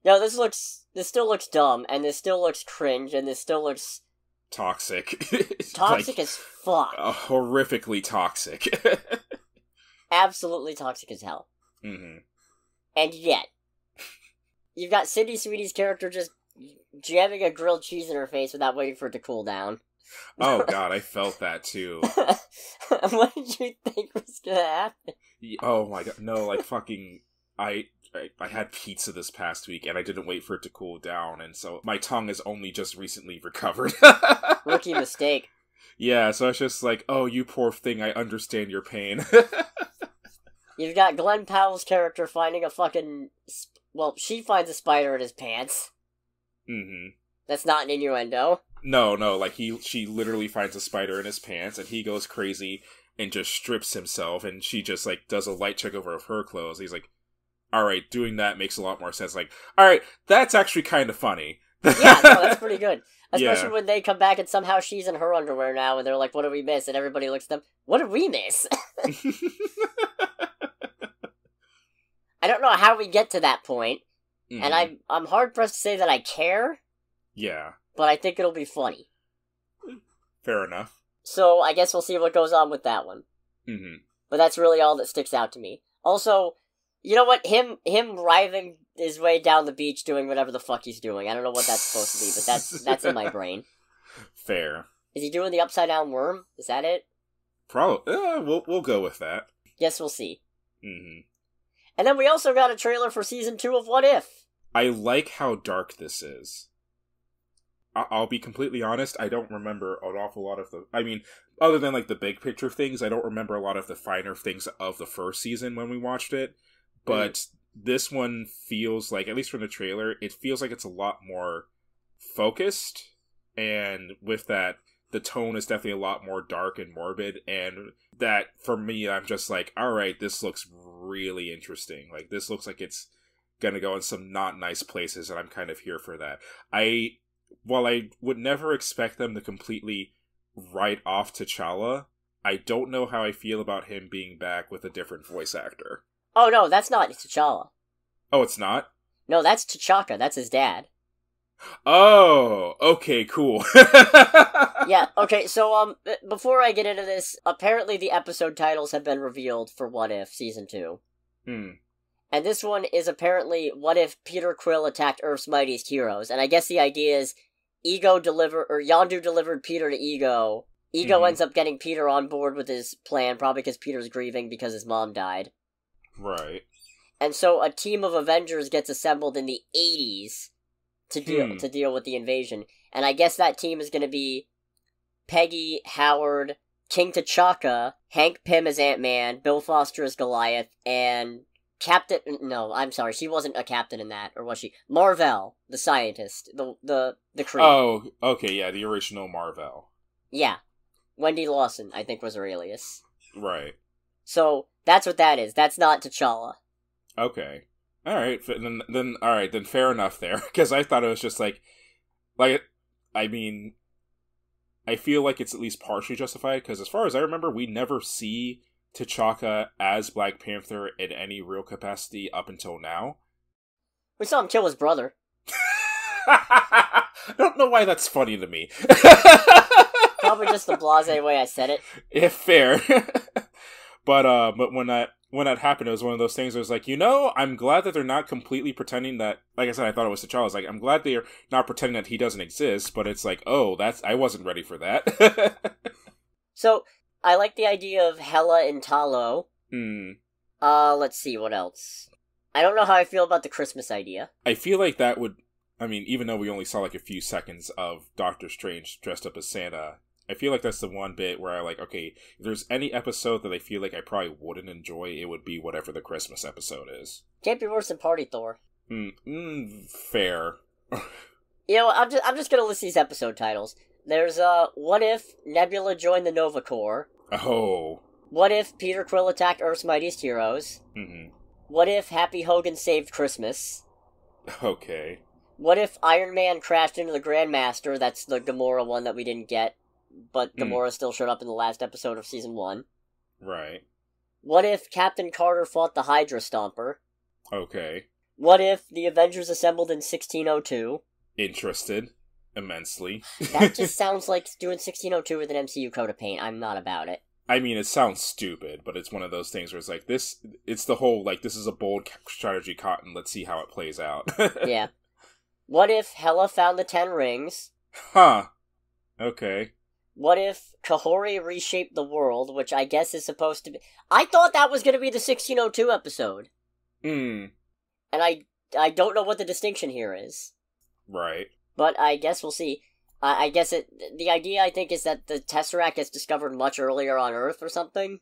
No, this still looks dumb, and this still looks cringe, and this still looks... Toxic. Toxic as fuck. Horrifically toxic. Absolutely toxic as hell. Mm-hmm. And yet, you've got Sydney Sweeney's character just jamming a grilled cheese in her face without waiting for it to cool down. Oh god, I felt that too. What did you think was gonna happen? Oh my god, no, like fucking... I had pizza this past week, and I didn't wait for it to cool down, and so my tongue has only just recently recovered. Rookie mistake. Yeah, so it's just like, oh, you poor thing, I understand your pain. You've got Glenn Powell's character finding a fucking... Well, she finds a spider in his pants. Mm-hmm. That's not an innuendo. No, like, she literally finds a spider in his pants, and he goes crazy and just strips himself, and she just, like, does a light check over of her clothes. He's like, alright, doing that makes a lot more sense. Like, alright, that's actually kind of funny. Yeah, no, that's pretty good. Especially when they come back and somehow she's in her underwear now, and they're like, what did we miss? And everybody looks at them, what did we miss? I don't know how we get to that point, and I'm hard-pressed to say that I care. Yeah. But I think it'll be funny. Fair enough. So, I guess we'll see what goes on with that one. Mm-hmm. But that's really all that sticks out to me. Also, you know what? Him writhing his way down the beach doing whatever the fuck he's doing. I don't know what that's supposed to be, but that's in my brain. Fair. Is he doing the upside-down worm? Is that it? Probably. We'll go with that. Guess we'll see. Mm-hmm. And then we also got a trailer for Season 2 of What If? I like how dark this is. I'll be completely honest, I don't remember an awful lot of the... I mean, other than, like, the big picture things, I don't remember a lot of the finer things of the first season when we watched it. But this one feels like, at least from the trailer, it feels like it's a lot more focused. And with that, the tone is definitely a lot more dark and morbid. And that, for me, I'm just like, alright, this looks really interesting. Like, this looks like it's gonna go in some not nice places, and I'm kind of here for that. While I would never expect them to completely write off T'Challa, I don't know how I feel about him being back with a different voice actor. Oh, no, that's not T'Challa. Oh, it's not? No, that's T'Chaka. That's his dad. Oh, okay, cool. Yeah, okay, so, before I get into this, apparently the episode titles have been revealed for What If Season 2. And this one is apparently What If Peter Quill Attacked Earth's Mightiest Heroes. And I guess the idea is Yondu delivered Peter to Ego. Ego ends up getting Peter on board with his plan, probably because Peter's grieving because his mom died. Right. And so a team of Avengers gets assembled in the 80s to deal with the invasion. And I guess that team is going to be Peggy, Howard, King T'Chaka, Hank Pym as Ant-Man, Bill Foster as Goliath, and she wasn't a captain in that, or was she? Marvel, the scientist, the Kree. Oh, okay, yeah, the original Marvel. Yeah. Wendy Lawson, I think, was her alias. Right. So, that's what that is. That's not T'Challa. Okay. Alright, then fair enough there. Because I thought it was just I mean, I feel like it's at least partially justified, because as far as I remember, we never see T'Chaka as Black Panther in any real capacity up until now. We saw him kill his brother. I don't know why that's funny to me. Probably just the blasé way I said it. Yeah, fair. But when that happened, it was one of those things where it was like, I'm glad that they're not completely pretending that, like I said, I thought it was T'Challa. I was like, I'm glad they're not pretending that he doesn't exist, but it's like, I wasn't ready for that. So, I like the idea of Hela and Talo. Let's see, what else? I don't know how I feel about the Christmas idea. I feel like that would, even though we only saw like a few seconds of Doctor Strange dressed up as Santa, I feel like that's the one bit where I like, okay, if there's any episode that I feel like I probably wouldn't enjoy, it would be whatever the Christmas episode is. Can't be worse than Party Thor. Fair. I'm just gonna list these episode titles. There's, What If Nebula joined the Nova Corps? Oh. What If Peter Quill attacked Earth's Mightiest Heroes? What If Happy Hogan saved Christmas? Okay. What If Iron Man crashed into the Grandmaster? That's the Gamora one that we didn't get, but Gamora still showed up in the last episode of Season 1. Right. What If Captain Carter fought the Hydra Stomper? Okay. What If the Avengers assembled in 1602? Interested. Immensely. That just sounds like doing 1602 with an MCU coat of paint. I'm not about it. It sounds stupid, but it's one of those things where it's like, it's the whole, like, this is a bold strategy, Cotton, let's see how it plays out. Yeah. What If Hela found the 10 rings? Huh. Okay. What If Kahori reshaped the world, which I guess is supposed to be... I thought that was going to be the 1602 episode. And I don't know what the distinction here is. Right. But I guess we'll see. I guess the idea, I think, is that the Tesseract gets discovered much earlier on Earth or something.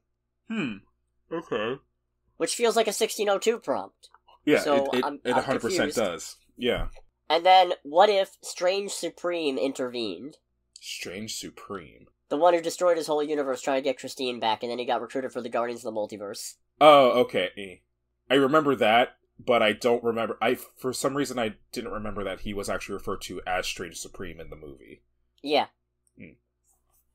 Okay. Which feels like a 1602 prompt. Yeah, so it I'm 100% confused. does. Yeah. And then, what if Strange Supreme intervened? Strange Supreme? The one who destroyed his whole universe trying to get Christine back, and then he got recruited for the Guardians of the Multiverse. Oh, okay. I remember that, but I don't remember... For some reason, I didn't remember that he was actually referred to as Strange Supreme in the movie. Yeah.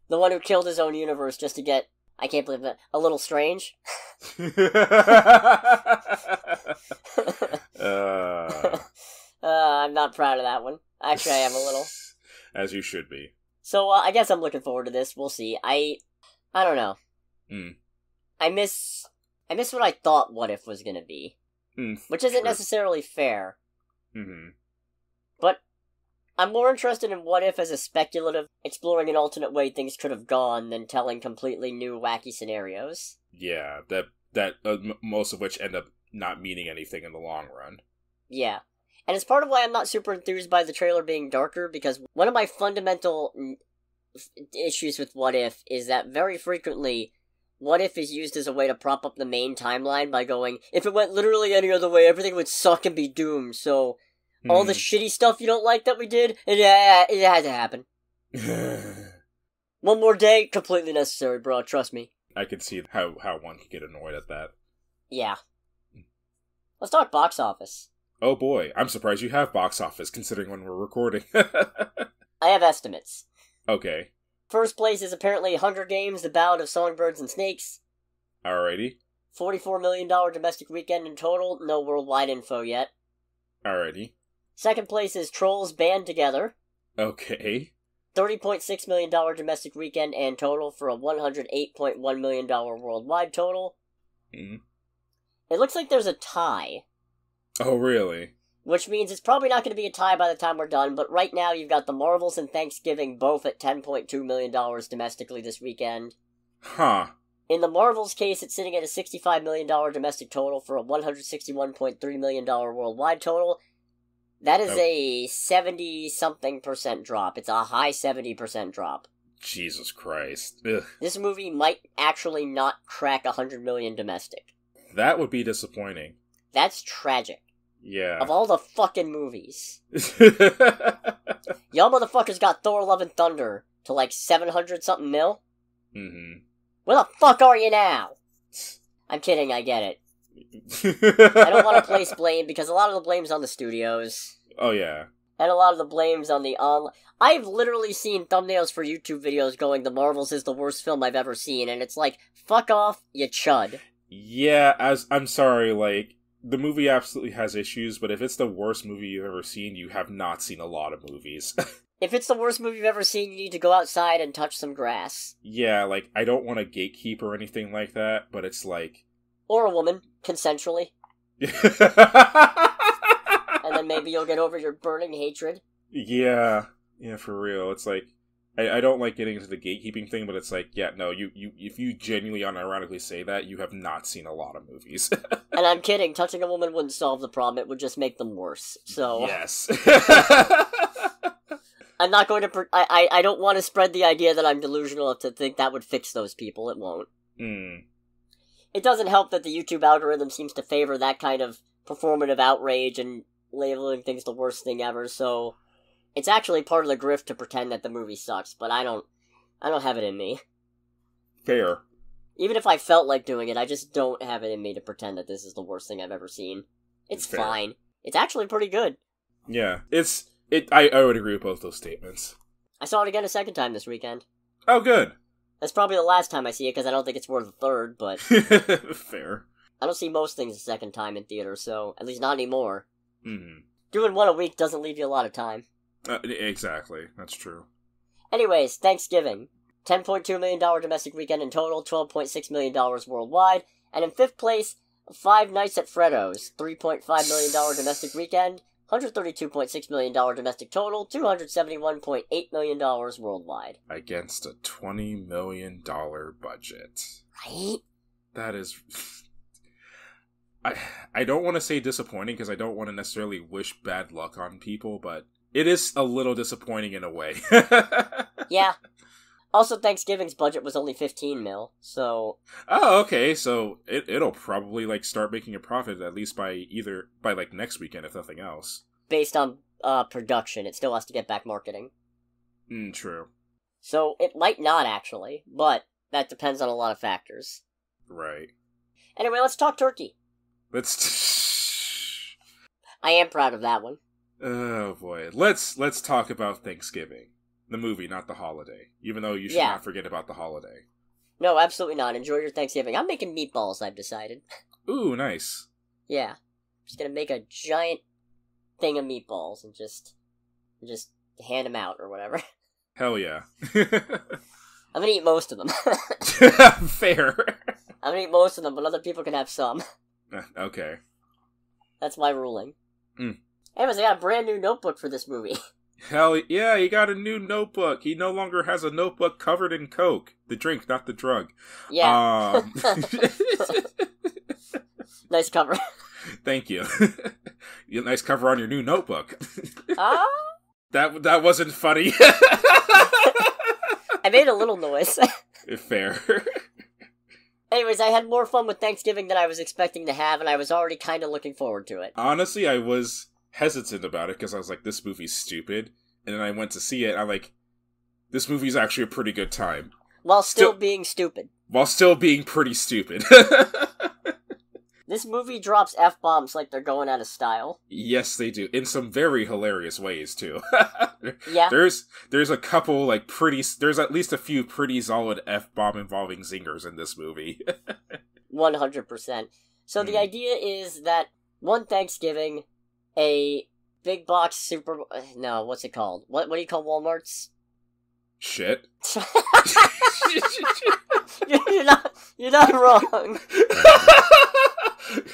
The one who killed his own universe just to get... I can't believe that. A little strange? I'm not proud of that one. Actually, I am a little. As you should be. So, I guess I'm looking forward to this. We'll see. I don't know. I miss what I thought What If was gonna be. Which isn't necessarily fair. But I'm more interested in What If as a speculative, exploring an alternate way things could have gone than telling completely new, wacky scenarios. Yeah, that most of which end up not meaning anything in the long run. Yeah. And it's part of why I'm not super enthused by the trailer being darker, because one of my fundamental issues with What If is that very frequently, What If is used as a way to prop up the main timeline by going, if it went literally any other way, everything would suck and be doomed, so all the shitty stuff you don't like that we did, it had to happen. One more day, completely necessary, bro, trust me. I can see how one could get annoyed at that. Yeah. Let's talk box office. Oh boy, I'm surprised you have box office, considering when we're recording. I have estimates. Okay. First place is apparently Hunger Games, The Ballad of Songbirds and Snakes. Alrighty. $44 million domestic weekend in total, no worldwide info yet. Alrighty. Second place is Trolls Band Together. Okay. $30.6 million domestic weekend and total for a $108.1 million worldwide total. It looks like there's a tie. Oh, really? Which means it's probably not going to be a tie by the time we're done, but right now you've got The Marvels and Thanksgiving both at $10.2 million domestically this weekend. Huh. In the Marvels case, it's sitting at a $65 million domestic total for a $161.3 million worldwide total. That is a 70-something% drop. It's a high 70% drop. Jesus Christ. Ugh. This movie might actually not crack $100 million domestic. That would be disappointing. That's tragic. Yeah. Of all the fucking movies. Y'all motherfuckers got Thor Love and Thunder to like 700-something mil? Where the fuck are you now? I'm kidding, I get it. I don't want to place blame because a lot of the blame's on the studios. Oh, yeah. And a lot of the blame's on the online... I've literally seen thumbnails for YouTube videos going, The Marvels is the worst film I've ever seen, and it's like, fuck off, you chud. Yeah, I'm sorry, like, the movie absolutely has issues, but if it's the worst movie you've ever seen, you have not seen a lot of movies. If it's the worst movie you've ever seen, you need to go outside and touch some grass. Yeah, like, I don't want to gatekeep or anything like that, but it's like... Or a woman, consensually. And then maybe you'll get over your burning hatred. Yeah, for real. It's like, I don't like getting into the gatekeeping thing, but it's like, yeah, no, you if you genuinely unironically say that, you have not seen a lot of movies. And I'm kidding, touching a woman wouldn't solve the problem, it would just make them worse, so... Yes. I'm not going to... I don't want to spread the idea that I'm delusional to think that would fix those people, it won't. It doesn't help that the YouTube algorithm seems to favor that kind of performative outrage and labeling things the worst thing ever, so it's actually part of the grift to pretend that the movie sucks, but I don't have it in me. Fair. Even if I felt like doing it, I just don't have it in me to pretend that this is the worst thing I've ever seen. It's fine. It's actually pretty good. Yeah, I would agree with both those statements. I saw it again a second time this weekend. Oh, good. That's probably the last time I see it, because I don't think it's worth a third, but... Fair. I don't see most things a second time in theater, so at least not anymore. Mm-hmm. Doing one a week doesn't leave you a lot of time. Exactly, that's true. Million Thanksgiving. $10.2 million domestic weekend in total, $12.6 million worldwide. And in fifth place, Five Nights at Freddo's. $3.5 million domestic weekend, $132.6 million domestic total, $271.8 million worldwide. Against a $20 million budget. Right? That is... I don't want to say disappointing, because I don't want to necessarily wish bad luck on people, but it is a little disappointing in a way. Yeah. Also, Thanksgiving's budget was only $15 million, so... Oh, okay, so it'll probably, like, start making a profit at least by next weekend, if nothing else. Based on production, it still has to get back marketing. True. So, it might not, actually, but that depends on a lot of factors. Right. Anyway, let's talk turkey. I am proud of that one. Oh boy. Let's talk about Thanksgiving. The movie, not the holiday. Even though you should not forget about the holiday. No, absolutely not. Enjoy your Thanksgiving. I'm making meatballs, I've decided. Ooh, nice. Yeah. I'm just gonna make a giant thing of meatballs and just hand them out or whatever. Hell yeah. I'm gonna eat most of them. Fair. I'm gonna eat most of them, but other people can have some. Okay. That's my ruling. Anyways, I got a brand new notebook for this movie. Hell yeah, he got a new notebook. He no longer has a notebook covered in Coke. The drink, not the drug. Yeah. Nice cover. Thank you. Nice cover on your new notebook. Ah? That wasn't funny. I made a little noise. Fair. Anyways, I had more fun with Thanksgiving than I was expecting to have, and I was already kind of looking forward to it. Honestly, I was hesitant about it, because I was like, this movie's stupid. And then I went to see it, and I'm like, this movie's actually a pretty good time. While still being stupid. While still being pretty stupid. This movie drops F-bombs like they're going out of style. Yes, they do. In some very hilarious ways, too. Yeah. There's a couple, like, there's at least a few pretty solid F-bomb involving zingers in this movie. 100%. So the idea is that one Thanksgiving, a big box no, what's it called? What do you call Walmarts? Shit. You're not wrong.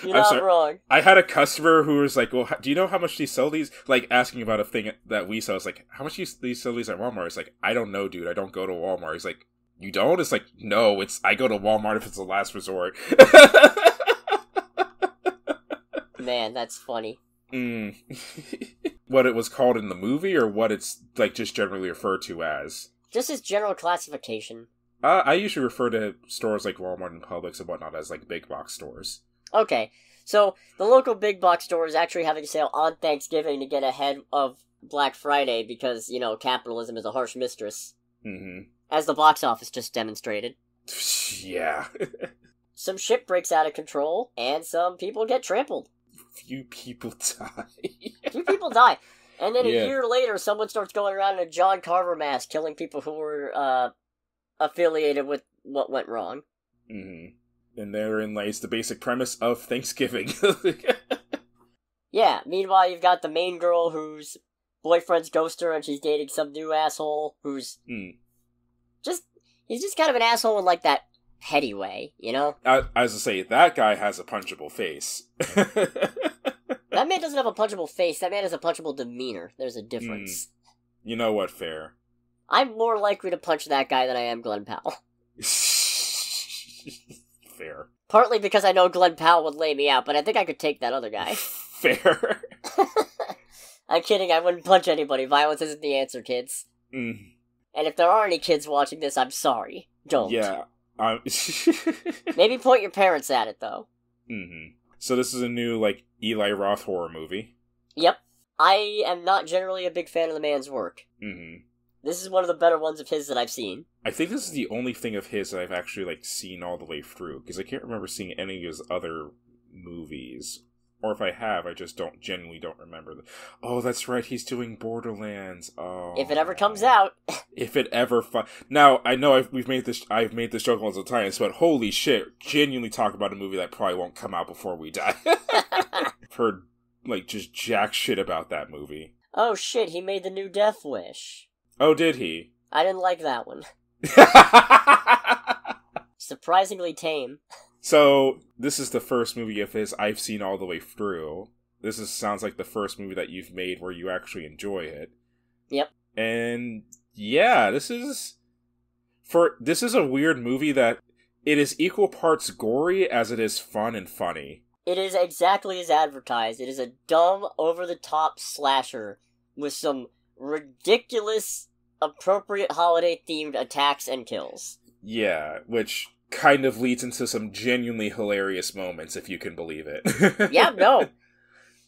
You're not wrong. I had a customer who was like, well, do you know how much they sell these? Like, asking about a thing that we sell. It's like, how much do you sell these at Walmart? It's like, I don't know, dude. I don't go to Walmart. He's like, you don't? It's like, no, I go to Walmart if it's the last resort. Man, that's funny. What it was called in the movie, or what it's, like, just generally referred to as? Just as general classification. I usually refer to stores like Walmart and Publix and whatnot as, like, big box stores. Okay, so the local big box store is actually having a sale on Thanksgiving to get ahead of Black Friday because, capitalism is a harsh mistress. Mm-hmm. As the box office just demonstrated. Yeah. Some shit breaks out of control, and some people get trampled. Few people die. Few people die. And then a year later, someone starts going around in a John Carver mask, killing people who were affiliated with what went wrong. Mm-hmm. And therein lays the basic premise of Thanksgiving. Yeah, meanwhile, you've got the main girl whose boyfriend's ghosted her and she's dating some new asshole who's he's just kind of an asshole in, like, that petty way, you know? As I say, that guy has a punchable face. That man doesn't have a punchable face, that man has a punchable demeanor. There's a difference. You know what, fair. I'm more likely to punch that guy than I am Glenn Powell. Fair. Partly because I know Glenn Powell would lay me out, but I think I could take that other guy. Fair. I'm kidding, I wouldn't punch anybody. Violence isn't the answer, kids. And if there are any kids watching this, I'm sorry. Don't. Yeah. Maybe point your parents at it, though. Mm-hmm. So this is a new, like, Eli Roth horror movie. Yep. I am not generally a big fan of the man's work. Mm-hmm. This is one of the better ones of his that I've seen. I think this is the only thing of his that I've actually, like, seen all the way through, because I can't remember seeing any of his other movies. Or if I have, I just genuinely don't remember. Oh, that's right, he's doing Borderlands. Oh. If it ever comes out. If it ever... Now, I know I've made this joke multiple times, but holy shit, genuinely talk about a movie that probably won't come out before we die. I've heard, like, just jack shit about that movie. Oh shit, he made the new Death Wish. Oh, did he? I didn't like that one. Surprisingly tame. So, this is the first movie of his I've seen all the way through. Sounds like the first movie that you've made where you actually enjoy it. Yep. And, yeah, this is a weird movie that it is equal parts gory as it is fun and funny. It is exactly as advertised. It is a dumb, over-the-top slasher with some ridiculous, appropriate holiday-themed attacks and kills. Yeah, which kind of leads into some genuinely hilarious moments, if you can believe it. Yeah, no.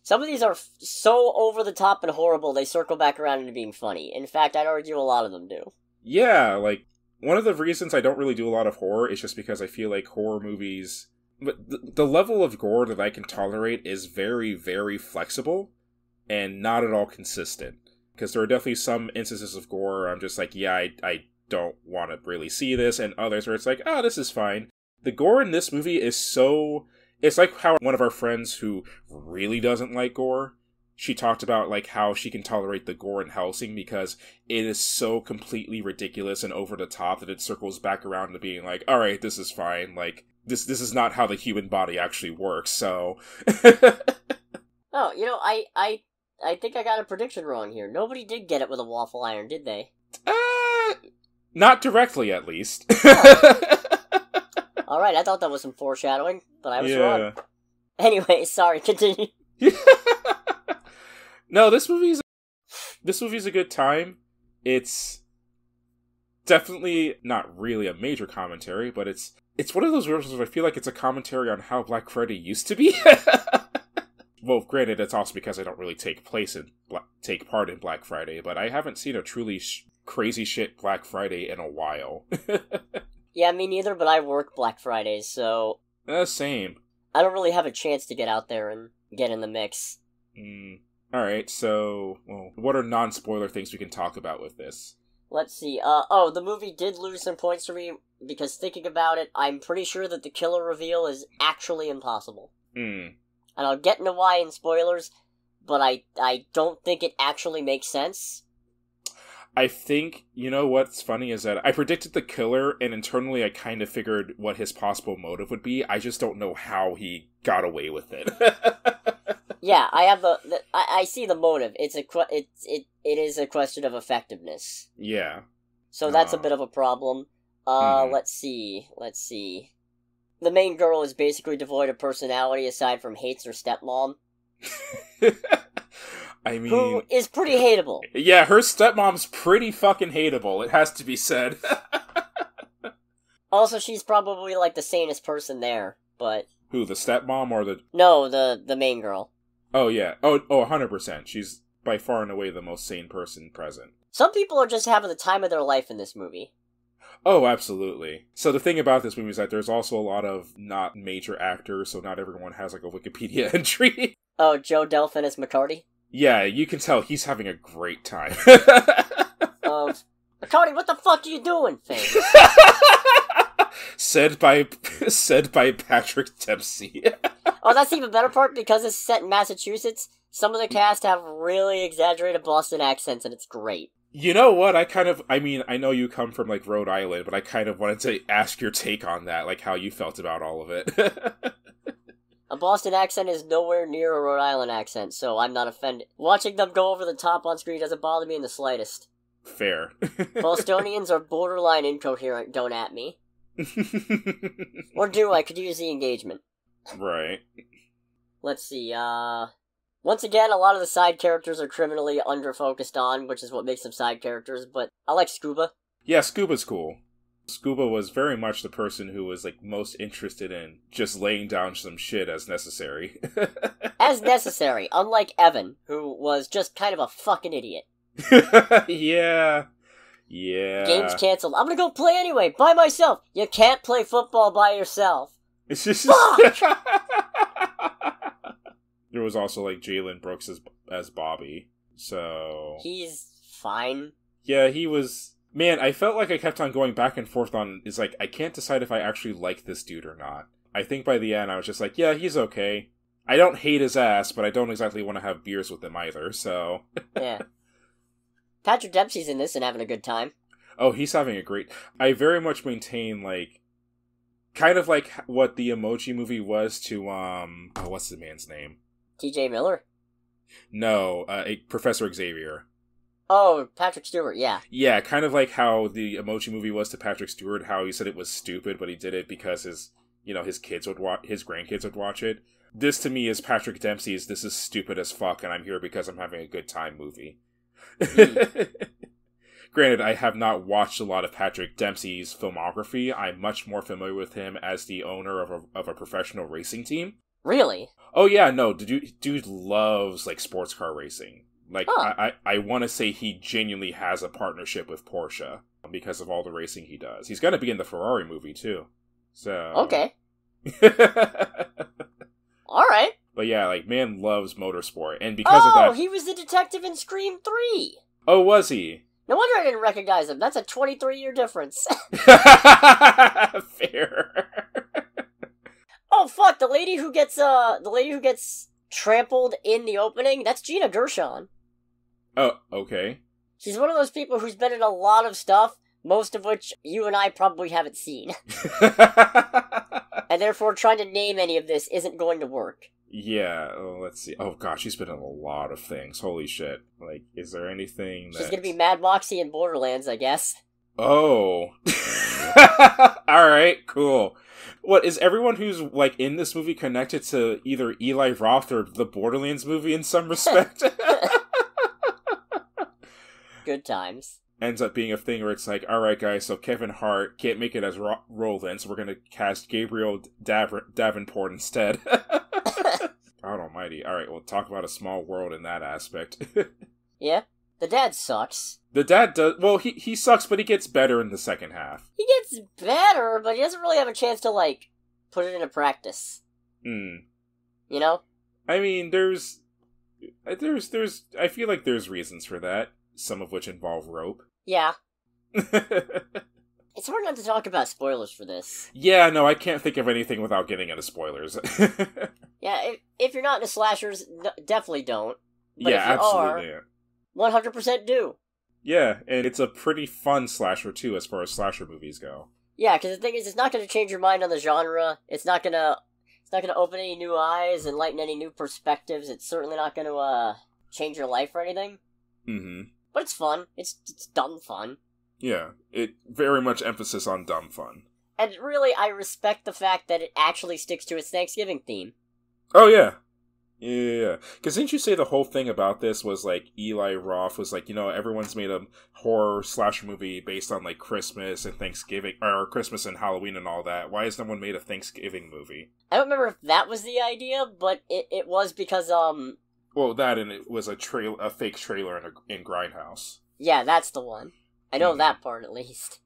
Some of these are so over-the-top and horrible, they circle back around into being funny. In fact, I'd argue a lot of them do. Yeah, like, one of the reasons I don't really do a lot of horror is just because I feel like horror movies... But the level of gore that I can tolerate is very, very flexible, and not at all consistent. Because there are definitely some instances of gore where I'm just like, yeah, I don't want to really see this, and others where it's like, oh, this is fine. The gore in this movie is so... It's like how one of our friends who really doesn't like gore, she talked about like how she can tolerate the gore in Hellsing because it is so completely ridiculous and over the top that it circles back around to being like, alright, this is fine, like, this is not how the human body actually works, so... Oh, you know, I think I got a prediction wrong here. Nobody did get it with a waffle iron, did they? Not directly, at least. Alright, I thought that was some foreshadowing, but I was wrong. Anyway, sorry, continue. No, this movie's a good time. It's definitely not really a major commentary, but it's one of those movies where I feel like it's a commentary on how Black Friday used to be. Well, granted, it's also because I don't really take part in Black Friday, but I haven't seen a truly crazy shit Black Friday in a while. Yeah, me neither, but I work Black Fridays, so... Same. I don't really have a chance to get out there and get in the mix. Alright, so, well, what are non-spoiler things we can talk about with this? Let's see, the movie did lose some points for me, because thinking about it, I'm pretty sure that the killer reveal is actually impossible. And I'll get into why in spoilers, but I don't think it actually makes sense. I think, you know what's funny is that I predicted the killer, and internally I kind of figured what his possible motive would be. I just don't know how he got away with it. Yeah, I have I see the motive. It is a question of effectiveness. Yeah. So that's a bit of a problem. Let's see. The main girl is basically devoid of personality aside from hates her stepmom. I mean... Who is pretty hateable. Yeah, her stepmom's pretty fucking hateable, it has to be said. Also, she's probably, like, the sanest person there, but... Who, the stepmom or the... No, the main girl. Oh, yeah. Oh, 100%. She's by far and away the most sane person present. Some people are just having the time of their life in this movie. Oh, absolutely. So the thing about this movie is that there's also a lot of not major actors, so not everyone has, like, a Wikipedia entry. Oh, Joe Delphin as McCarty? Yeah, you can tell he's having a great time. Cody, what the fuck are you doing, thing? said by Patrick Dempsey. Oh, that's the even better part, because it's set in Massachusetts. Some of the cast have really exaggerated Boston accents, and it's great. You know what? I know you come from, like, Rhode Island, but I kind of wanted to ask your take on that, like, how you felt about all of it. A Boston accent is nowhere near a Rhode Island accent, so I'm not offended. Watching them go over the top on screen doesn't bother me in the slightest. Fair. Bostonians are borderline incoherent, don't at me. Or do I? Could use the engagement. Right. Let's see, once again, a lot of the side characters are criminally under-focused on, which is what makes them side characters, but I like Scuba. Yeah, Scuba's cool. Scuba was very much the person who was, like, most interested in just laying down some shit as necessary. As necessary, unlike Evan, who was just kind of a fucking idiot. Yeah. Yeah. Game's canceled. I'm gonna go play anyway, by myself. You can't play football by yourself. It's just... Fuck! There was also, like, Jalen Brooks as Bobby, so... He's fine. Yeah, he was... Man, I felt like I kept on going back and forth on... Is like, I can't decide if I actually like this dude or not. I think by the end I was just like, yeah, he's okay. I don't hate his ass, but I don't exactly want to have beers with him either, so... Yeah. Patrick Dempsey's in this and having a good time. Oh, he's having a great... I very much maintain, like... Kind of like what the Emoji Movie was to, what's the man's name? TJ Miller? No, Professor Xavier. Oh, Patrick Stewart, yeah. Yeah, kind of like how the Emoji Movie was to Patrick Stewart, how he said it was stupid, but he did it because his grandkids would watch it. This to me is Patrick Dempsey's "this is stupid as fuck and I'm here because I'm having a good time" movie. Granted, I have not watched a lot of Patrick Dempsey's filmography. I'm much more familiar with him as the owner of a professional racing team. Really? Oh yeah, no, dude loves, like, sports car racing. Like, huh. I want to say he genuinely has a partnership with Porsche because of all the racing he does. He's going to be in the Ferrari movie, too. So... Okay. Alright. But yeah, like, man loves motorsport, and because of that... Oh, he was the detective in Scream 3! Oh, was he? No wonder I didn't recognize him. That's a 23-year difference. Fair. Oh, fuck, the lady who gets trampled in the opening, that's Gina Gershon. Oh, okay. She's one of those people who's been in a lot of stuff, most of which you and I probably haven't seen. And therefore trying to name any of this isn't going to work. Yeah, let's see. Oh god, she's been in a lot of things. Holy shit. Like, is there anything that... She's gonna be Mad Moxie in Borderlands, I guess. Oh. Alright, cool. What, is everyone who's, like, in this movie connected to either Eli Roth or the Borderlands movie in some respect? Good times. Ends up being a thing where it's like, alright guys, so Kevin Hart can't make it as Roland, so we're gonna cast Gabriel Davenport instead. God almighty. Alright, we'll talk about a small world in that aspect. Yeah? The dad sucks. The dad does... Well, he sucks, but he gets better in the second half. He gets better, but he doesn't really have a chance to, like, put it into practice. You know? I mean, there's... I feel like there's reasons for that, some of which involve rope. Yeah. It's hard not to talk about spoilers for this. Yeah, no, I can't think of anything without getting into spoilers. Yeah, if you're not into slashers, definitely don't. But yeah, if you absolutely. are, 100% do. Yeah, and it's a pretty fun slasher, too, as far as slasher movies go. Yeah, because the thing is, it's not going to change your mind on the genre. It's not going to open any new eyes, enlighten any new perspectives. It's certainly not going to change your life or anything. Mm-hmm. But it's fun. It's dumb fun. Yeah, it very much emphasis on dumb fun. And really, I respect the fact that it actually sticks to its Thanksgiving theme. Oh, yeah. Yeah. Because didn't you say the whole thing about this was, like, Eli Roth was like, you know, everyone's made a horror slasher movie based on, like, Christmas and Thanksgiving, or Christmas and Halloween and all that. Why has no one made a Thanksgiving movie? I don't remember if that was the idea, but it was because, Well, that and it was a fake trailer in Grindhouse. Yeah, that's the one. I know that part, at least.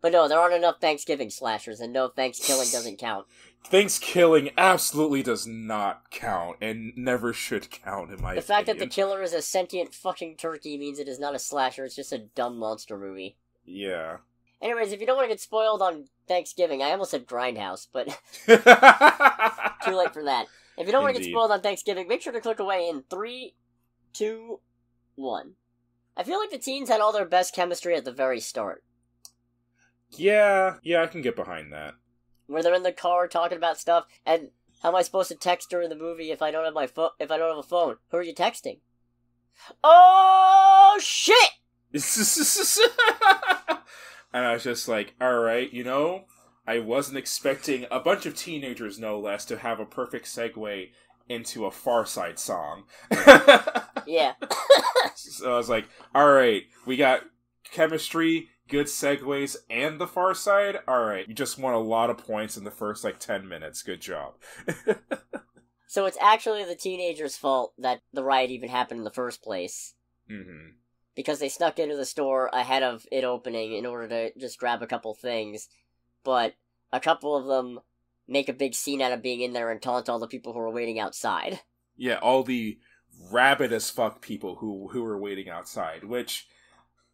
But no, there aren't enough Thanksgiving slashers, and no, Thanksgiving doesn't count. Thanksgiving absolutely does not count, and never should count, in my opinion. The fact that the killer is a sentient fucking turkey means it is not a slasher, it's just a dumb monster movie. Yeah. Anyways, if you don't want to get spoiled on Thanksgiving, I almost said Grindhouse, but too late for that. If you don't want to get spoiled on Thanksgiving, make sure to click away in 3, 2, 1. I feel like the teens had all their best chemistry at the very start. Yeah, I can get behind that. Where they're in the car talking about stuff, and how am I supposed to text her in the movie if I don't have if I don't have a phone? Who are you texting? Oh shit! And I was just like, alright, I wasn't expecting a bunch of teenagers, no less, to have a perfect segue into a Far Side song. Yeah. So I was like, alright, we got chemistry, good segues, and the Far Side? Alright, you just won a lot of points in the first, 10 minutes. Good job. So it's actually the teenagers' fault that the riot even happened in the first place. Mm-hmm. Because they snuck into the store ahead of it opening in order to just grab a couple things. But a couple of them make a big scene out of being in there and taunt all the people who are waiting outside. Yeah, all the rabid as fuck people who were waiting outside, which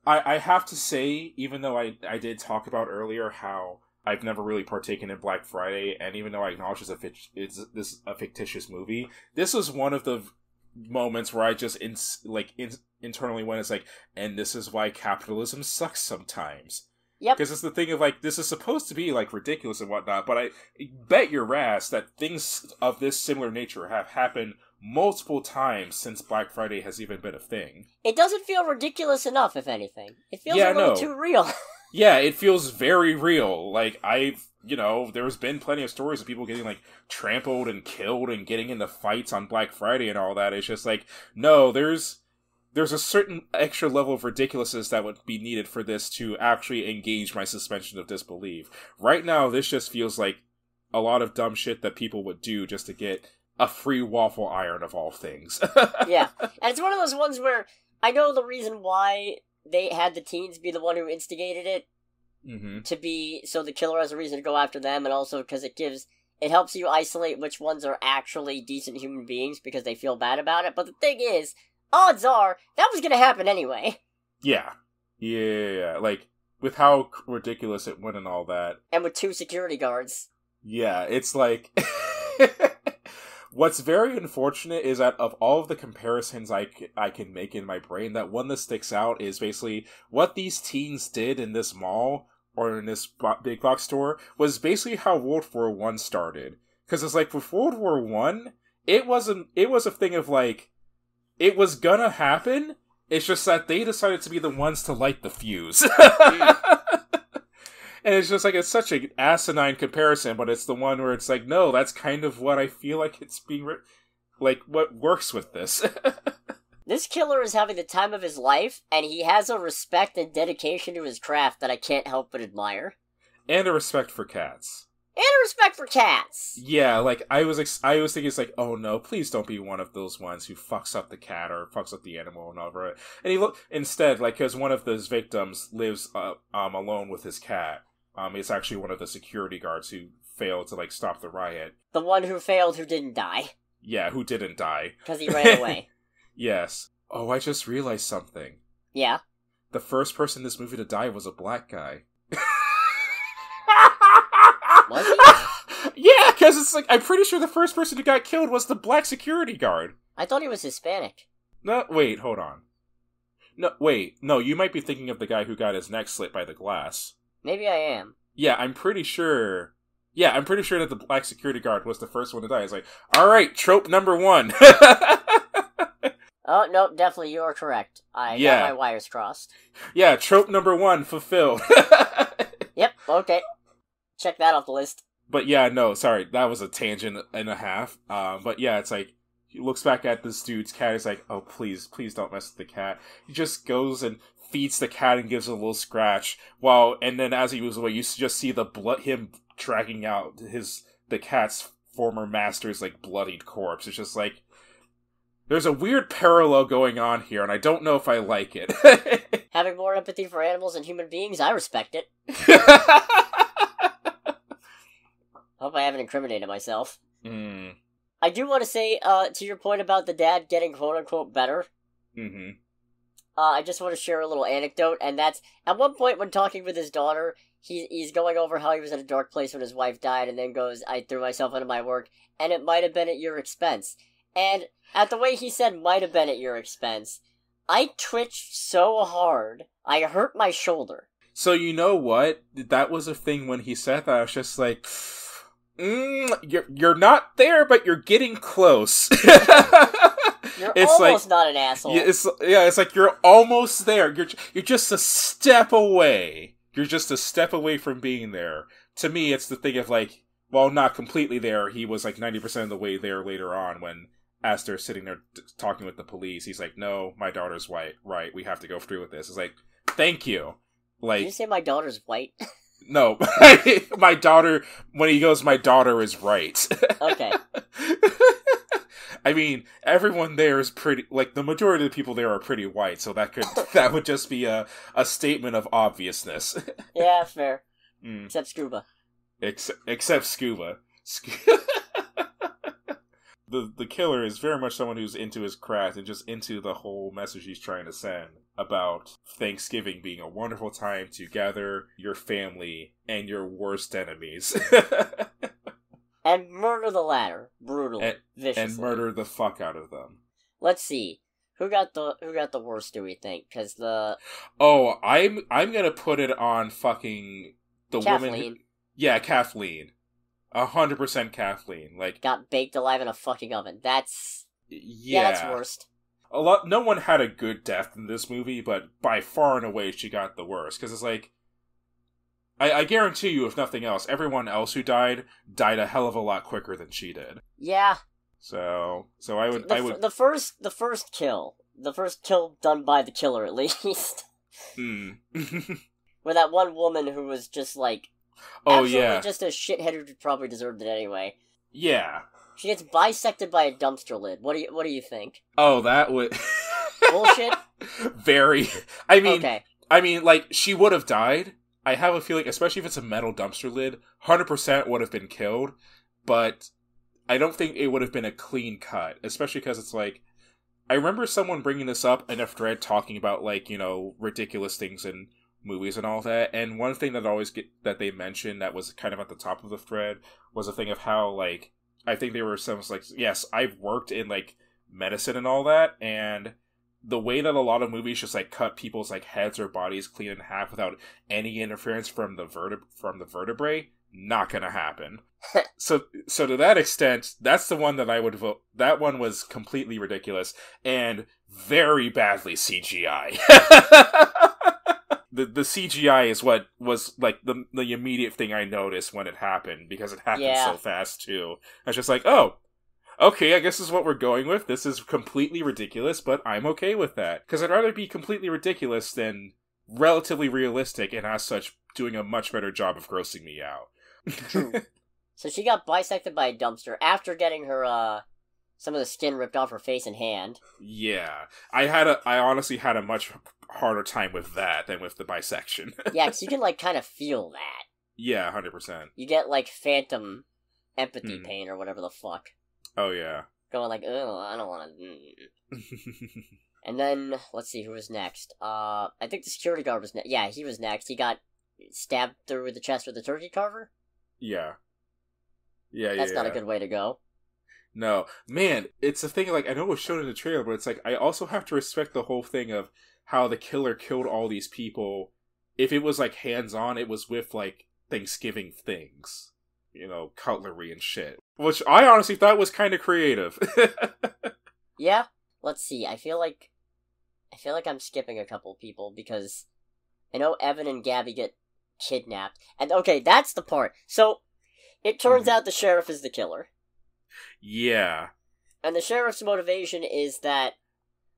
I have to say, even though I did talk about earlier how I've never really partaken in Black Friday, and even though I acknowledge it's a fictitious movie, this was one of the moments where I just internally went, it's like, and this is why capitalism sucks sometimes. Yep. Because it's the thing of, this is supposed to be, ridiculous and whatnot, but I bet your ass that things of this similar nature have happened multiple times since Black Friday has even been a thing. It doesn't feel ridiculous enough, if anything. It feels a little too real. Yeah, it feels very real. There's been plenty of stories of people getting, trampled and killed and getting into fights on Black Friday and all that. It's just no, there's a certain extra level of ridiculousness that would be needed for this to actually engage my suspension of disbelief. Right now, this just feels like a lot of dumb shit that people would do just to get a free waffle iron of all things. Yeah, and it's one of those ones where I know the reason why they had the teens be the one who instigated it, to be so the killer has a reason to go after them, and also because it helps you isolate which ones are actually decent human beings because they feel bad about it. But the thing is, odds are that was going to happen anyway. Yeah. With how ridiculous it went and all that, and with 2 security guards. Yeah, it's what's very unfortunate is that of all of the comparisons I can make in my brain, that one that sticks out is basically what these teens did in this mall, or in this big box store, was basically how World War I started. Because it's with World War I, it was a thing of it was gonna happen, it's just that they decided to be the ones to light the fuse. And it's just it's such an asinine comparison, but it's the one where it's no, that's kind of what I feel like it's being, what works with this. This killer is having the time of his life, and he has a respect and dedication to his craft that I can't help but admire. And a respect for cats. And a respect for cats! Yeah, I was thinking, it's oh no, please don't be one of those ones who fucks up the cat or fucks up the animal and all that. And instead, because one of those victims lives alone with his cat. It's actually one of the security guards who failed to, stop the riot. The one who failed who didn't die. Yeah, who didn't die. Because he ran away. Yes. Oh, I just realized something. Yeah? The first person in this movie to die was a black guy. Was he? Yeah, because it's I'm pretty sure the first person who got killed was the black security guard. I thought he was Hispanic. No, wait, hold on. No, you might be thinking of the guy who got his neck slit by the glass. Maybe I am. Yeah, I'm pretty sure that the black security guard was the first one to die. It's alright, trope number 1. Oh, no, definitely you are correct. I got my wires crossed. Yeah, trope number 1 fulfilled. Yep, okay. Check that off the list. But yeah, no, sorry, that was a tangent and a half. But yeah, it's he looks back at this dude's cat, he's oh, please don't mess with the cat. He just goes and feeds the cat and gives it a little scratch, and then as he moves away, you just see the blood, him dragging out the cat's former master's bloodied corpse. It's just There's a weird parallel going on here, and I don't know if I like it. Having more empathy for animals and human beings, I respect it. Hope I haven't incriminated myself. I do want to say, to your point about the dad getting quote-unquote better, I just want to share a little anecdote, and that's, at one point when talking with his daughter, he's going over how he was in a dark place when his wife died, and then goes, I threw myself into my work, and it might have been at your expense. And at the way he said, might have been at your expense, I twitched so hard, I hurt my shoulder. So you know what? That was a thing when he said that. I was just like, you're not there, but you're getting close. You're almost not an asshole. It's like you're almost there. You're just a step away. You're just a step away from being there. To me, it's the thing of like, well, not completely there. He was like 90% of the way there later on when Aster's sitting there talking with the police. He's like, no, my daughter's white. Right, we have to go through with this. It's like, thank you. Like, did you say my daughter's white? No. My daughter, when he goes, my daughter is right. Okay. I mean, everyone there is pretty, like, the majority of the people there are pretty white, so that would just be a statement of obviousness. Yeah, fair. Except Scuba. Except Scuba. The killer is very much someone who's into his craft and just into the whole message he's trying to send about Thanksgiving being a wonderful time to gather your family and your worst enemies. And murder the latter brutally, viciously, and murder the fuck out of them. Let's see, who got the worst? Do we think? Because I'm gonna put it on fucking the Kathleen. woman. Yeah, Kathleen, 100% Kathleen. Like, got baked alive in a fucking oven. That's that's worst. No one had a good death in this movie, but by far and away she got the worst. Because it's like, I guarantee you, if nothing else, everyone else who died a hell of a lot quicker than she did. Yeah. So I would the first kill done by the killer at least. Where that one woman who was just like, just a shithead who probably deserved it anyway. Yeah. She gets bisected by a dumpster lid. What do you think? Oh, that would bullshit. Very. I mean, okay. Like, she would have died. I have a feeling, especially if it's a metal dumpster lid, 100% would have been killed, but I don't think it would have been a clean cut, especially because it's like, I remember someone bringing this up in a thread talking about, like, you know, ridiculous things in movies and all that, and one thing that they mentioned that was kind of at the top of the thread was a thing of how, like, I think they were some, like, yes, I've worked in, like, medicine and all that, and the way that a lot of movies just, like, cut people's, like, heads or bodies clean in half without any interference from the vertebrae, not gonna happen. So to that extent, that's the one that I would vote. That one was completely ridiculous and very badly CGI. The CGI is what was, like, the immediate thing I noticed when it happened, because it happened so fast, too. I was just like, oh, okay, I guess this is what we're going with. This is completely ridiculous, but I'm okay with that. Because I'd rather be completely ridiculous than relatively realistic, and as such, doing a much better job of grossing me out. True. So she got bisected by a dumpster after getting her, some of the skin ripped off her face and hand. Yeah. I honestly had a much harder time with that than with the bisection. Yeah, because you can, like, kind of feel that. Yeah, 100%. You get, like, phantom empathy pain or whatever the fuck. Oh, yeah. Going like, oh, I don't want to... And then, let's see, who was next? I think the security guard was next. Yeah, he was next. He got stabbed through the chest with a turkey carver? Yeah. That's not a good way to go. No. Man, it's a thing, like, I know it was shown in the trailer, but it's like, I also have to respect the whole thing of how the killer killed all these people. If it was, like, hands-on, it was with, like, Thanksgiving things. You know, cutlery and shit. Which I honestly thought was kind of creative. Yeah? Let's see, I feel like I'm skipping a couple people, because I know Evan and Gabby get kidnapped. And, okay, that's the part. So, it turns out the sheriff is the killer. Yeah. And the sheriff's motivation is that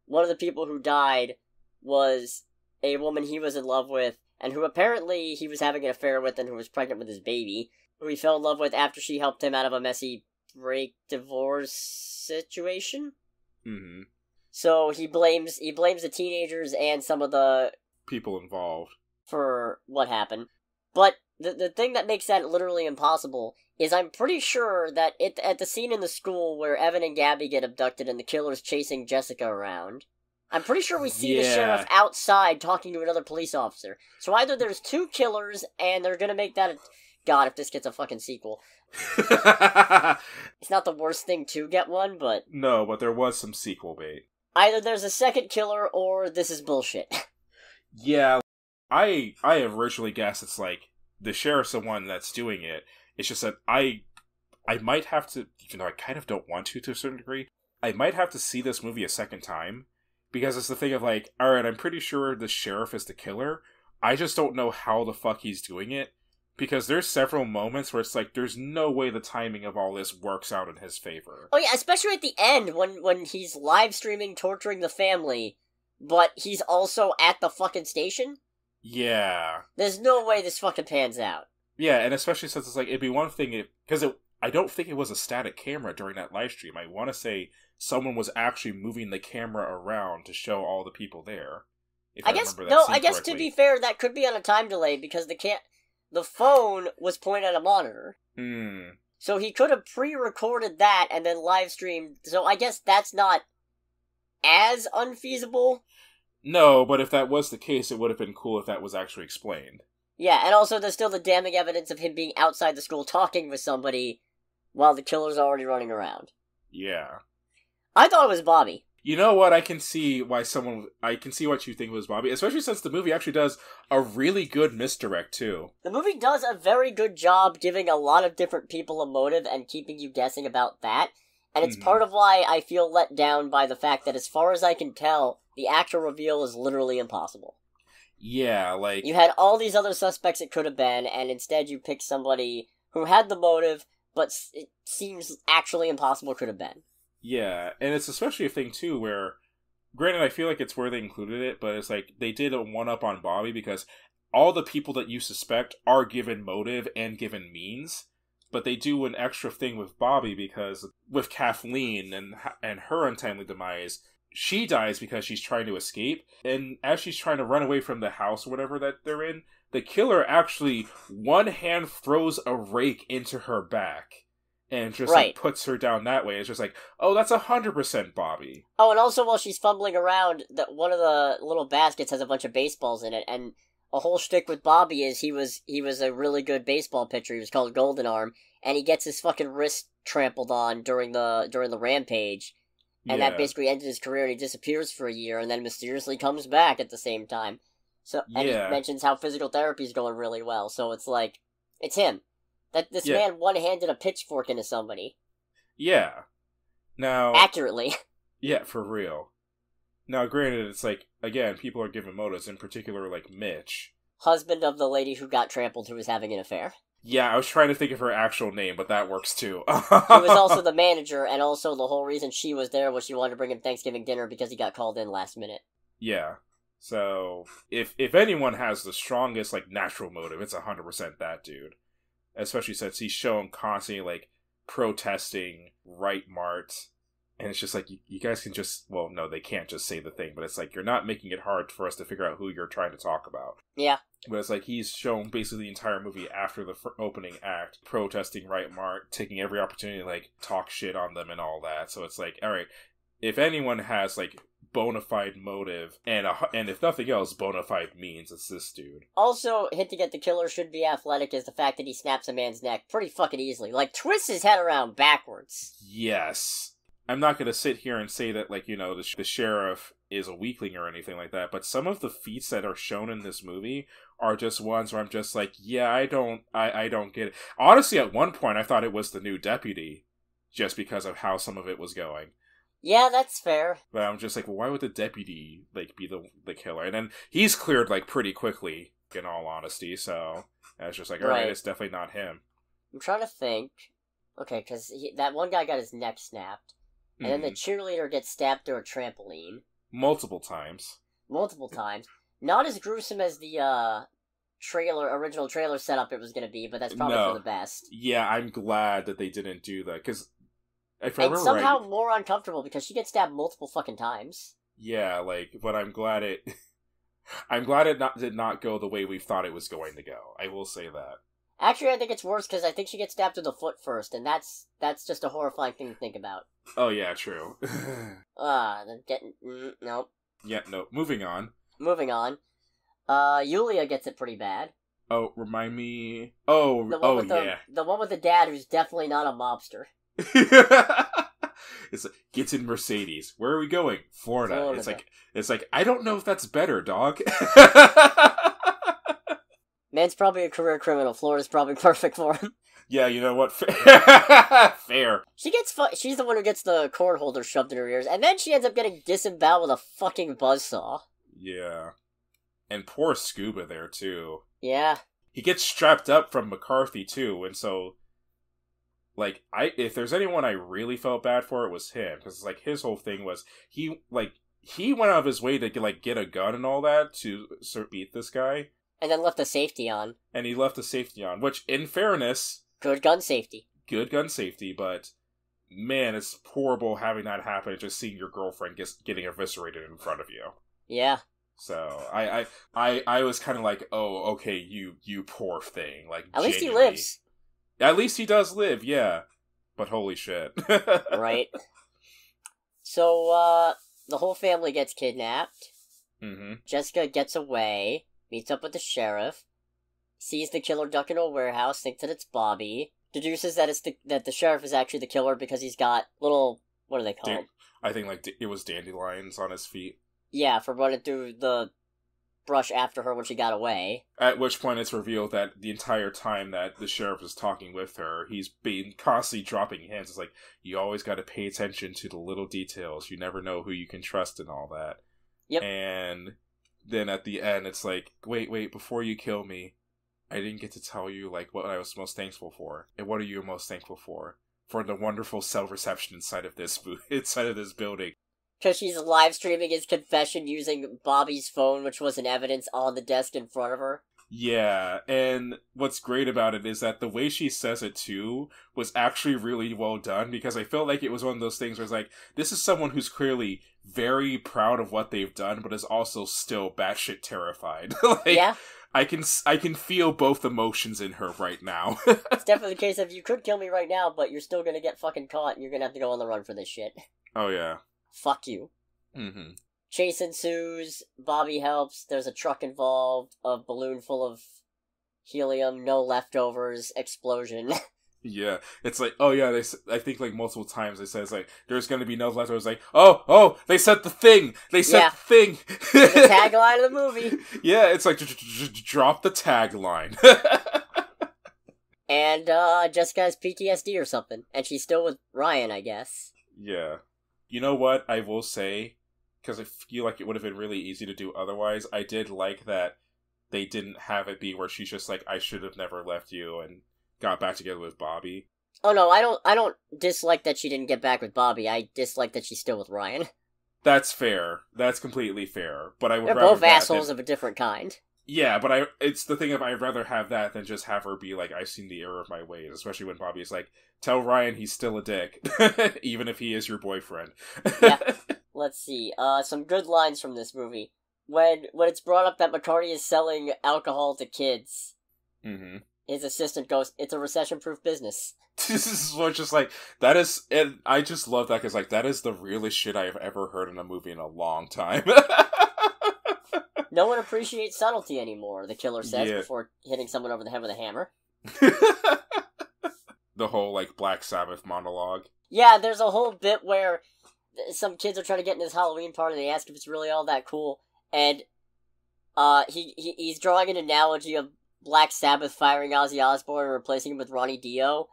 one of the people who died was a woman he was in love with, and who apparently he was having an affair with, and who was pregnant with his baby, who he fell in love with after she helped him out of a messy divorce situation? Mm-hmm. So he blames the teenagers and some of the people involved for what happened. But the thing that makes that literally impossible is I'm pretty sure that at the scene in the school where Evan and Gabby get abducted and the killer's chasing Jessica around, I'm pretty sure we see the sheriff outside talking to another police officer. So either there's two killers and they're gonna make that God, if this gets a fucking sequel. It's not the worst thing to get one, but... No, but there was some sequel bait. Either there's a second killer or this is bullshit. Yeah, I have originally guessed it's like the sheriff's the one that's doing it. It's just that I might have to, even though I kind of don't want to a certain degree, I might have to see this movie a second time. Because it's the thing of like, alright, I'm pretty sure the sheriff is the killer. I just don't know how the fuck he's doing it. Because there's several moments where it's like, there's no way the timing of all this works out in his favor. Oh yeah, especially at the end, when he's live streaming torturing the family, but he's also at the fucking station? Yeah. There's no way this fucking pans out. Yeah, and especially since it's like, it'd be one thing because I don't think it was a static camera during that live stream. I want to say someone was actually moving the camera around to show all the people there. I guess to be fair, that could be on a time delay because the phone was pointed at a monitor. So he could have pre-recorded that and then live streamed. So I guess that's not as unfeasible. No, but if that was the case, it would have been cool if that was actually explained. Yeah, and also there's still the damning evidence of him being outside the school talking with somebody while the killer's already running around. Yeah. I thought it was Bobby. You know what? I can see what you think was Bobby, especially since the movie actually does a really good misdirect, too. The movie does a very good job giving a lot of different people a motive and keeping you guessing about that, and it's part of why I feel let down by the fact that as far as I can tell, the actual reveal is literally impossible. Yeah, like... You had all these other suspects it could have been, and instead you picked somebody who had the motive, but it seems actually impossible could have been. Yeah, and it's especially a thing, too, where... Granted, I feel like it's where they included it, but it's like, they did a one-up on Bobby, because all the people that you suspect are given motive and given means, but they do an extra thing with Bobby, because with Kathleen and her untimely demise... She dies because she's trying to escape, and as she's trying to run away from the house or whatever that they're in, the killer actually one hand throws a rake into her back and just like puts her down that way. It's just like, oh, that's 100% Bobby. Oh, and also while she's fumbling around, that one of the little baskets has a bunch of baseballs in it, and a whole shtick with Bobby is he was a really good baseball pitcher. He was called Golden Arm, and he gets his fucking wrist trampled on during the rampage. And that basically ended his career, and he disappears for a year, and then mysteriously comes back at the same time. So, and he mentions how physical therapy's going really well, so it's like, it's him. That this man one-handed a pitchfork into somebody. Yeah. Now... Accurately. Yeah, for real. Now, granted, it's like, again, people are given motives, in particular, like Mitch. Husband of the lady who got trampled who was having an affair. Yeah, I was trying to think of her actual name, but that works too. He was also the manager, and also the whole reason she was there was she wanted to bring him Thanksgiving dinner because he got called in last minute. Yeah. So, if anyone has the strongest, like, natural motive, it's 100% that dude. Especially since he's shown constantly, like, protesting Right Mart. And it's just like, you guys can just... Well, no, they can't just say the thing, but it's like, you're not making it hard for us to figure out who you're trying to talk about. Yeah. But it's like, he's shown basically the entire movie after the opening act, protesting Right Mart, taking every opportunity to, like, talk shit on them and all that. So it's like, alright, if anyone has, like, bona fide motive, and if nothing else, bona fide means, it's this dude. Also, hint to get the killer should be athletic is the fact that he snaps a man's neck pretty fucking easily. Like, twists his head around backwards. Yes. I'm not going to sit here and say that, like, you know, the sheriff is a weakling or anything like that, but some of the feats that are shown in this movie are just ones where I'm just like, yeah, I don't get it. Honestly, at one point, I thought it was the new deputy, just because of how some of it was going. Yeah, that's fair. But I'm just like, well, why would the deputy, like, be the killer? And then he's cleared, like, pretty quickly, in all honesty, so I was just like, alright, it's definitely not him. I'm trying to think. Okay, because that one guy got his neck snapped. And then the cheerleader gets stabbed through a trampoline. Multiple times. Not as gruesome as the original trailer setup it was going to be, but that's probably for the best. Yeah, I'm glad that they didn't do that, because if I remember somehow right, more uncomfortable because she gets stabbed multiple fucking times. Yeah, like, but I'm glad it did not go the way we thought it was going to go. I will say that. Actually, I think it's worse because I think she gets stabbed through the foot first, and that's just a horrifying thing to think about. Oh yeah, true. Nope. Yeah, no. Moving on. Yulia gets it pretty bad. Oh, remind me. The one with the dad who's definitely not a mobster. It's like, gets in Mercedes. Where are we going? Florida. It's like I don't know if that's better, dog. Man's probably a career criminal. Florida's probably perfect for him. Yeah, you know what? Fair. She's the one who gets the cord holder shoved in her ears, and then she ends up getting disemboweled with a fucking buzzsaw. Yeah. And poor Scuba there, too. Yeah. He gets strapped up from McCarthy, too, and so... Like, if there's anyone I really felt bad for, it was him. Because, like, his whole thing was... He went out of his way to, get a gun and all that to sort of beat this guy. And then left the safety on. Which, in fairness... Good gun safety, but... Man, it's horrible having that happen and just seeing your girlfriend getting eviscerated in front of you. Yeah. So, I was kind of like, oh, okay, you poor thing. Like, at least he lives. At least he does live, yeah. But holy shit. Right. So, the whole family gets kidnapped. Mm-hmm. Jessica gets away, meets up with the sheriff, sees the killer duck in a warehouse, thinks that it's Bobby, deduces that that the sheriff is actually the killer because he's got little, what are they called? I think, like, it was dandelions on his feet. Yeah, for running through the brush after her when she got away. At which point it's revealed that the entire time that the sheriff is talking with her, he's been constantly dropping hints. It's like, you always got to pay attention to the little details. You never know who you can trust and all that. Yep. And then at the end, it's like, wait, before you kill me, I didn't get to tell you, like, what I was most thankful for. And what are you most thankful for? For the wonderful cell reception inside of this building. Because she's live streaming his confession using Bobby's phone, which was an evidence on the desk in front of her. Yeah, and what's great about it is that the way she says it, too, was actually really well done, because I felt like it was one of those things where it's like, this is someone who's clearly very proud of what they've done, but is also still batshit terrified. Yeah. I can feel both emotions in her right now. It's definitely the case of, you could kill me right now, but you're still gonna get fucking caught, and you're gonna have to go on the run for this shit. Oh, yeah. Fuck you. Mm-hmm. Chase ensues, Bobby helps, there's a truck involved, a balloon full of helium, no leftovers, explosion. Yeah, it's like, oh yeah, I think like multiple times they said, it's like, there's gonna be no leftovers, like, oh, they said the thing! The tagline of the movie! Yeah, it's like, drop the tagline. And, Jessica has PTSD or something, and she's still with Ryan, I guess. Yeah. You know what, I will say, because I feel like it would have been really easy to do otherwise, I did like that they didn't have it be where she's just like, I should have never left you, and got back together with Bobby. Oh no, I don't dislike that she didn't get back with Bobby, I dislike that she's still with Ryan. That's fair. That's completely fair. But I would They're rather both assholes of a different kind. Yeah, but it's the thing of I'd rather have that than just have her be like, I've seen the error of my ways, especially when Bobby's like, tell Ryan he's still a dick, even if he is your boyfriend. Yeah. Let's see, some good lines from this movie. When it's brought up that McCarty is selling alcohol to kids, his assistant goes, it's a recession-proof business. This is what just like, that is, and I just love that because like, that is the realest shit I've ever heard in a movie in a long time. No one appreciates subtlety anymore, the killer says before hitting someone over the head with a hammer. The whole, like, Black Sabbath monologue. Yeah, there's a whole bit where some kids are trying to get in this Halloween party, and they ask if it's really all that cool, and he's drawing an analogy of Black Sabbath firing Ozzy Osbourne and replacing him with Ronnie Dio,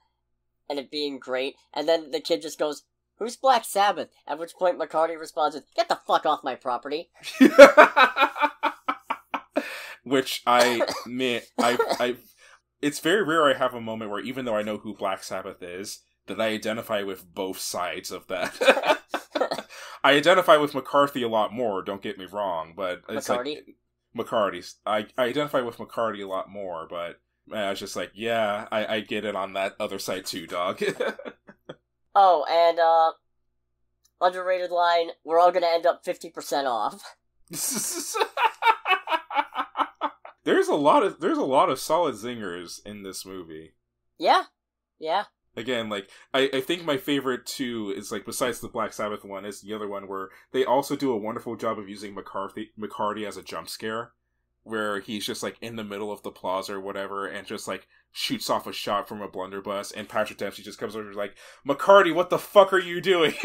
and it being great, and then the kid just goes, who's Black Sabbath? At which point McCarty responds with, get the fuck off my property. Which it's very rare I have a moment where even though I know who Black Sabbath is, that I identify with both sides of that. I identify with McCarthy a lot more, don't get me wrong, but it's McCarty? Like, McCarty's. I identify with McCarty a lot more, but I was just like, yeah, I get it on that other side too, dog. Oh, and, underrated line, we're all gonna end up 50% off. There's a lot of solid zingers in this movie. Yeah. Again, like, I think my favorite too is, like, besides the Black Sabbath one, is the other one where they also do a wonderful job of using McCarty as a jump scare, where he's just, like, in the middle of the plaza or whatever, and just, like, shoots off a shot from a blunderbuss, and Patrick Dempsey just comes over and is like, McCarty, what the fuck are you doing?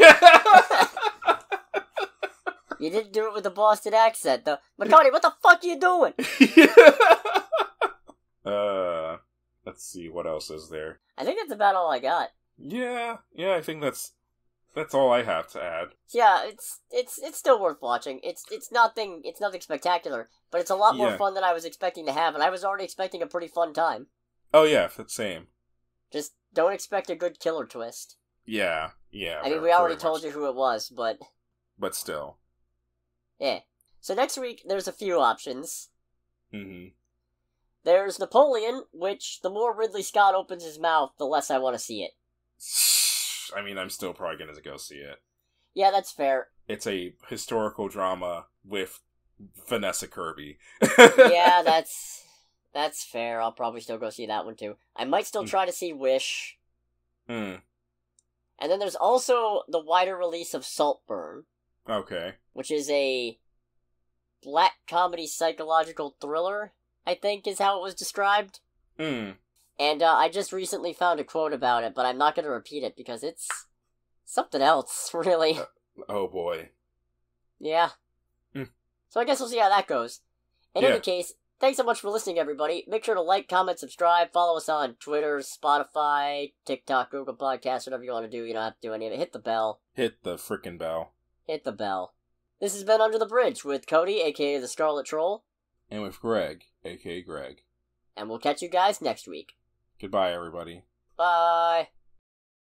You didn't do it with a Boston accent, though. McCarty, what the fuck are you doing? Let's see, what else is there? I think that's about all I got. Yeah, I think that's all I have to add. Yeah, it's still worth watching. It's nothing spectacular, but it's a lot more fun than I was expecting to have, and I was already expecting a pretty fun time. Oh yeah, the same. Just don't expect a good killer twist. Yeah. I mean, we already told you who it was, but still. Yeah. So next week, there's a few options. Mm-hmm. There's Napoleon, which the more Ridley Scott opens his mouth, the less I want to see it. I mean, I'm still probably going to go see it. Yeah, that's fair. It's a historical drama with Vanessa Kirby. Yeah, that's fair. I'll probably still go see that one, too. I might still try to see Wish. And then there's also the wider release of Saltburn. Okay. Which is a black comedy psychological thriller, I think is how it was described. And I just recently found a quote about it, but I'm not going to repeat it because it's something else, really. Oh boy. Yeah. So I guess we'll see how that goes. In any case, thanks so much for listening, everybody. Make sure to like, comment, subscribe, follow us on Twitter, Spotify, TikTok, Google Podcasts, whatever you want to do. You don't have to do any of it. Hit the bell. Hit the frickin' bell. Hit the bell. This has been Under the Bridge with Cody, aka the Scarlet Troll. And with Greg, aka Greg. And we'll catch you guys next week. Goodbye, everybody. Bye.